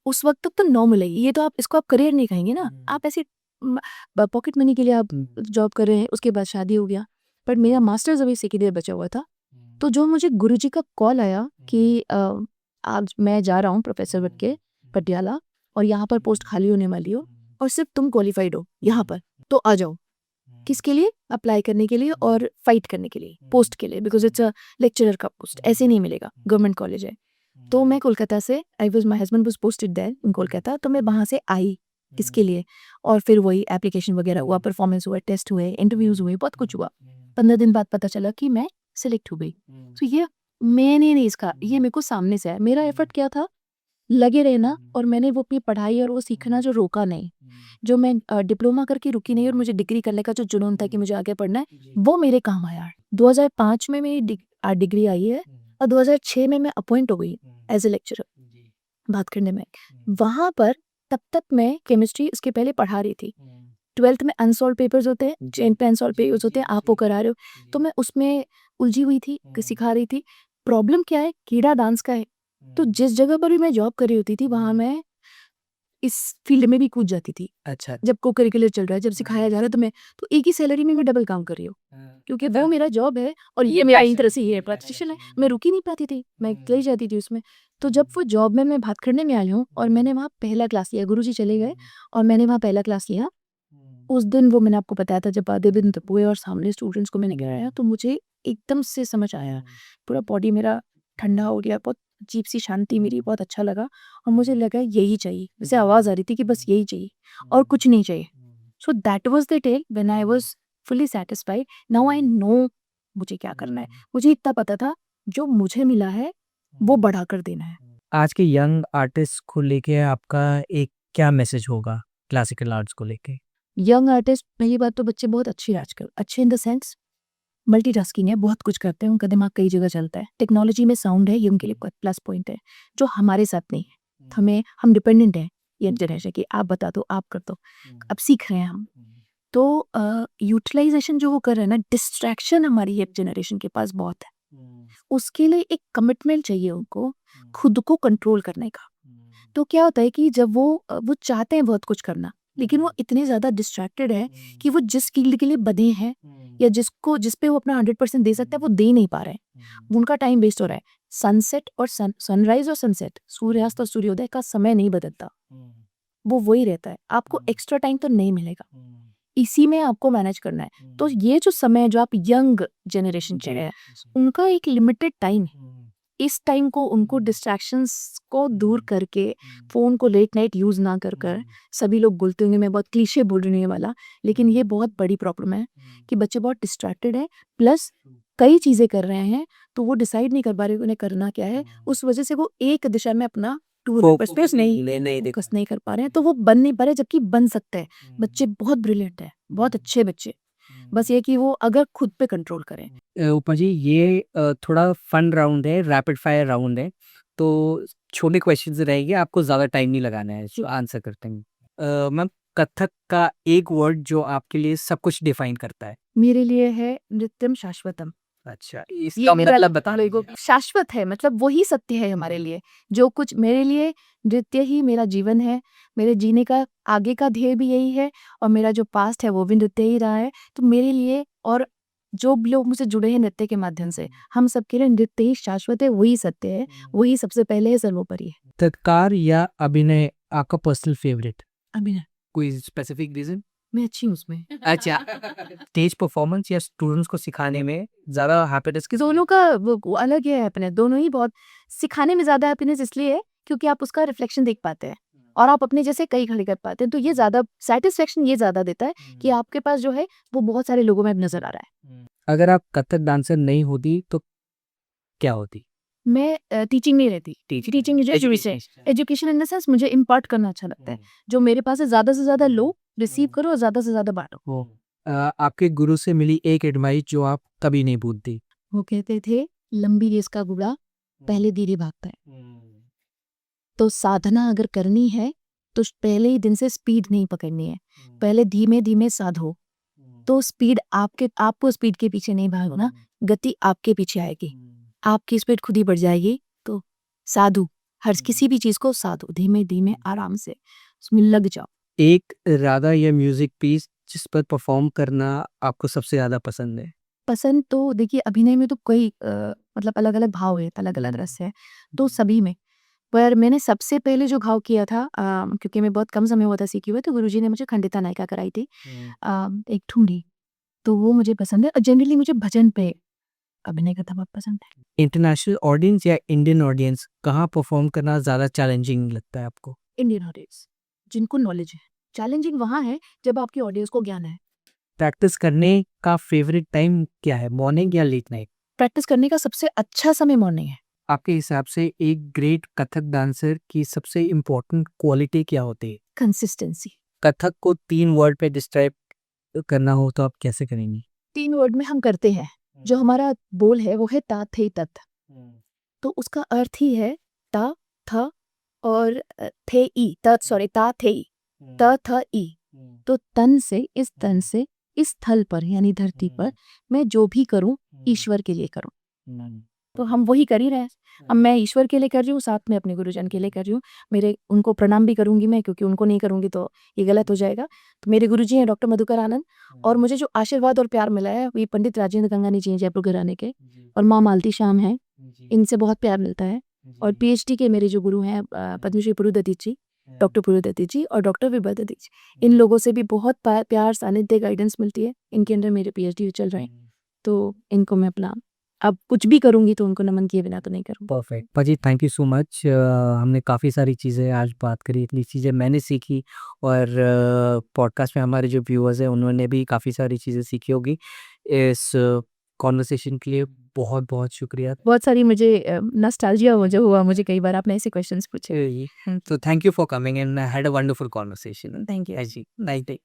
उस वक्त तक तो नॉर्मल है ये, तो आप इसको आप करियर नहीं कहेंगे ना, आप ऐसे पॉकेट मनी के लिए आप जॉब कर रहे हैं। उसके बाद शादी हो गया, पर मेरा मास्टर्स अभी सेकेंड ईयर बचा हुआ था। तो जो मुझे गुरुजी का कॉल आया कि आज मैं जा रहा हूँ प्रोफेसर बन के पटियाला, और यहाँ पर पोस्ट खाली होने वाली हो और सिर्फ तुम क्वालिफाइड हो यहाँ पर, तो आ जाओ। किसके लिए? अप्लाई करने के लिए और फाइट करने के लिए, पोस्ट के लिए, बिकॉज इट्स अ लेक्चरर का पोस्ट, ऐसे नहीं मिलेगा, गवर्नमेंट कॉलेज है। तो मैं कोलकाता से, I was, my husband was posted there in Kolkata, तो मैं वहाँ से आई किसके लिए, और फिर वही एप्लीकेशन वगैरह हुआ, परफॉर्मेंस हुआ, टेस्ट हुए, इंटरव्यूज हुए, बहुत कुछ हुआ। 15 दिन बाद पता चला कि मैं सिलेक्ट हो गई। तो ये मैंने नहीं, इसका ये मेरे को सामने से आया। मेरा एफर्ट क्या था? लगे रहे ना, और मैंने वो अपनी पढ़ाई और वो सीखना जो रोका नहीं, जो मैं डिप्लोमा करके रुकी नहीं और मुझे डिग्री करने का जो जुनून था कि मुझे आगे पढ़ना है, वो मेरे काम आया। 2005 में मेरी डिग्री आई है और 2006 में मैं अपॉइंट हो गई एज ए लेक्चरर बात करने में। वहाँ पर तब तक मैं केमिस्ट्री इसके पहले पढ़ा रही थी। 12th में अनसॉल्व पेपर्स होते हैं, चेन पे अनसॉल्व पेपर्स होते हैं, आप वो करा रहे हो, तो मैं उसमें उलझी हुई थी, सिखा रही थी। प्रॉब्लम क्या है, कीड़ा डांस का है, तो जिस जगह पर भी मैं जॉब कर रही होती थी वहाँ मैं इस फील्ड में भी कूद जाती थी। अच्छा। जब को करिकुलर चल रहा है, जब सिखाया जा रहा है, तो मैं तो एक ही सैलरी में भी डबल काम कर रही हूँ, क्योंकि वो मेरा जॉब है और ये मेरा एक तरह से ये प्रैक्टिशन है। मैं रुक ही नहीं पाती थी, मैं चली जाती थी उसमें। तो जब वो जॉब में मैं बात करने में आई हूँ और मैंने वहाँ पहला क्लास लिया, गुरुजी चले गए और मैंने वहाँ पहला क्लास लिया। उस दिन वो मैंने आपको बताया था जब आधे दिन तक हुए और सामने स्टूडेंट्स को मैंने गिराया, तो मुझे एकदम से समझ आया, पूरा बॉडी मेरा ठंडा हो गया, बहुत अजीब सी शांति मेरी, बहुत अच्छा लगा और मुझे लगा यही चाहिए। वैसे आवाज़ आ रही थी कि बस यही चाहिए और कुछ नहीं चाहिए। So that was the day when I was fully satisfied. Now I know मुझे क्या करना है। मुझे इतना पता था जो मुझे मिला है वो बढ़ा कर देना है। आज के यंग आर्टिस्ट को लेके आपका एक क्या मैसेज होगा क्लासिकल आर्ट्स को लेके? यंग आर्टिस्ट, पहली बात तो बच्चे बहुत अच्छे हैं आजकल, अच्छे इन द सेंस मल्टीटास्किंग है, बहुत कुछ करते हैं, उनका दिमाग कई जगह चलता है। टेक्नोलॉजी में साउंड है, ये उनके लिए प्लस पॉइंट है, जो हमारे साथ नहीं है। हम डिपेंडेंट हैं यंग जनरेशन की, आप बता दो, आप कर दो, अब सीख रहे हैं हम। तो यूटिलाइजेशन जो वो कर रहे हैं ना, डिस्ट्रैक्शन हमारी यंग जनरेशन के पास बहुत है। उसके लिए एक कमिटमेंट चाहिए उनको, खुद को कंट्रोल करने का। तो क्या होता है कि जब वो चाहते हैं बहुत कुछ करना, लेकिन वो इतने ज़्यादा डिस्ट्रैक्टेड है कि वो जिस फील्ड के लिए बने हैं या जिस पे वो अपना 100% दे सकते हैं, वो दे नहीं पा रहे हैं। उनका टाइम वेस्ट हो रहा है। सनसेट और सनराइज और सनसेट, सूर्यास्त और सूर्योदय का समय नहीं बदलता, वो वही रहता है। आपको एक्स्ट्रा टाइम तो नहीं मिलेगा, इसी में आपको मैनेज करना है। तो ये जो समय जो आप यंग जनरेशन चाहिए है, उनका एक लिमिटेड टाइम है। इस टाइम को उनको डिस्ट्रैक्शंस को दूर करके, फ़ोन को लेट नाइट यूज़ ना कर सभी लोग बोलते होंगे, मैं बहुत क्लीशे बोल रही हूँ ये वाला, लेकिन ये बहुत बड़ी प्रॉब्लम है कि बच्चे बहुत डिस्ट्रैक्टेड हैं, प्लस कई चीज़ें कर रहे हैं, तो वो डिसाइड नहीं कर पा रहे उन्हें करना क्या है। उस वजह से वो एक दिशा में अपना फोकस नहीं कर पा रहे हैं, तो वो बन नहीं पा रहे, जबकि बन सकते हैं। बच्चे बहुत ब्रिलियंट हैं, बहुत अच्छे बच्चे, बस ये कि वो अगर खुद पे कंट्रोल करें। उपमा जी, ये थोड़ा फन राउंड है, रैपिड फायर राउंड है, तो छोटे क्वेश्चंस रहेंगे, आपको ज़्यादा टाइम नहीं लगाना है, जो आंसर करते हैं। मैम, कथक का एक वर्ड जो आपके लिए सब कुछ डिफाइन करता है? मेरे लिए है नृत्यम शाश्वतम। अच्छा, ये इसका मेरा मतलब बता लोगों दीजिए। शाश्वत है, मतलब वही सत्य है हमारे लिए। जो कुछ मेरे लिए नृत्य ही मेरा जीवन है, मेरे जीने का आगे का ध्येय भी यही है और मेरा जो पास्ट है वो भी नृत्य ही रहा है। तो मेरे लिए और जो भी लोग मुझसे जुड़े हैं नृत्य के माध्यम से, हम सबके लिए नृत्य ही शाश्वत है, वही सत्य है, वही सबसे पहले है, सर्वोपरि है। तत्कार या अभिनय आपका पर्सनल फेवरेट? अभिनय, कोई स्पेसिफिक रीजन? मैं अच्छी हूँ उसमें। अच्छा, स्टेज परफॉर्मेंस या स्टूडेंट्स को सिखाने में ज़्यादा हैप्पीनेस किस? दोनों का वो अलग है हैप्पीनेस, दोनों ही बहुत। सिखाने में ज़्यादा हैप्पीनेस इसलिए है क्योंकि आप उसका रिफ्लेक्शन देख पाते हैं और आप अपने जैसे कई खड़े कर पाते हैं, तो ये ज़्यादा सेटिस्फेक्शन ये ज़्यादा देता है कि आपके पास जो है वो बहुत सारे लोगों में अब नज़र आ रहा है। अगर आप कथक डांसर नहीं होती तो क्या होती? मैं टीचिंग नहीं रहती, टीचिंग मुझे शुरू से एजुकेशन इन द सेंस मुझे इम्पार्ट करना अच्छा लगता है। जो मेरे पास है ज़्यादा से ज़्यादा लो, रिसीव करो और ज़्यादा से ज़्यादा बाँटो। आपके गुरु से मिली एक एडवाइस जो आप कभी नहीं भूलती? वो कहते थे, लंबी रेस का घोड़ा पहले धीरे भागता है। तो साधना अगर करनी है तो पहले ही दिन से स्पीड नहीं पकड़नी है, पहले धीमे धीमे साधो, तो स्पीड आपको स्पीड के पीछे नहीं भागना, गति आपके पीछे आएगी, आपकी स्पीड खुद ही बढ़ जाएगी। तो साधु, हर किसी भी चीज़ को साधो, धीमे धीमे आराम से उसमें लग जाओ। एक राधा या म्यूजिक पीस जिस पर परफॉर्म करना आपको सबसे ज़्यादा पसंद है? पसंद तो देखिए, अभिनय में तो कई मतलब अलग अलग भाव है, अलग अलग रस है, तो सभी में। पर मैंने सबसे पहले जो घाव किया था, क्योंकि मैं बहुत कम समय हुआ था सीखे हुए, तो गुरुजी ने मुझे खंडिता नायिका कराई थी, एक ठुमरी, तो वो मुझे पसंद है। और जनरली मुझे भजन पे अभिनय करना बहुत पसंद है। इंटरनेशनल ऑडियंस या इंडियन ऑडियंस, कहाँ परफॉर्म करना ज़्यादा चैलेंजिंग लगता है आपको? इंडियन ऑडियंस, जिनको नॉलेज है। चैलेंजिंग वहाँ है जब आपकी ऑडियंस को ज्ञान है। प्रैक्टिस करने का फेवरेट टाइम क्या है, मॉर्निंग या लेट नाइट? प्रैक्टिस करने का सबसे अच्छा समय मॉर्निंग है। आपके हिसाब से एक ग्रेट कथक डांसर की सबसे इम्पोर्टेंट क्वालिटी क्या होती है? कंसिस्टेंसी। कथक को 3 वर्ड पे डिस्क्राइब करना हो तो आप कैसे करेंगी? 3 वर्ड में हम करते हैं। जो हमारा बोल है वो है ता थे तत। तो उसका अर्थ ही है ता थ और थे ई ता थे ई त थ ई। तो तन से इस थल पर यानी धरती पर मैं जो भी करूं ईश्वर के लिए करूं। तो हम वही कर ही रहे हैं। अब मैं ईश्वर के लिए कर रही हूँ, साथ में अपने गुरुजन के लिए कर रही हूँ। मेरे उनको प्रणाम भी करूंगी मैं, क्योंकि उनको नहीं करूंगी तो ये गलत हो जाएगा। तो मेरे गुरुजी हैं डॉक्टर मधुकर आनंद, और मुझे जो आशीर्वाद और प्यार मिला है ये पंडित राजेंद्र गंगानी जी हैं जयपुर घराने के, और माँ मालती श्याम हैं, इनसे बहुत प्यार मिलता है। और पीएचडी के मेरे जो गुरु हैं पद्मश्री पुरुदत्त जी, डॉक्टर पुरुदत्त जी और डॉक्टर विभा जी, इन लोगों से भी बहुत प्यार सानिध्य गाइडेंस मिलती है। इनके अंदर मेरे पीएचडी चल रहे हैं, तो इनको मैं अपना अब कुछ भी करूंगी तो उनको नमन किए बिना तो नहीं करूँगी। परफेक्ट पाजी, थैंक यू सो मच। हमने काफ़ी सारी चीज़ें आज बात करी, इतनी चीज़ें मैंने सीखी, और पॉडकास्ट में हमारे जो व्यूअर्स हैं उन्होंने भी काफ़ी सारी चीज़ें सीखी होगी। इस कॉन्वर्सेशन के लिए बहुत बहुत शुक्रिया। बहुत सारी मुझे नॉस्टैल्जिया हो जो हुआ मुझे कई बार आपने ऐसे क्वेश्चंस पूछे। तो thank you for coming and had a wonderful conversation. Thank you. जी, नाइस डे।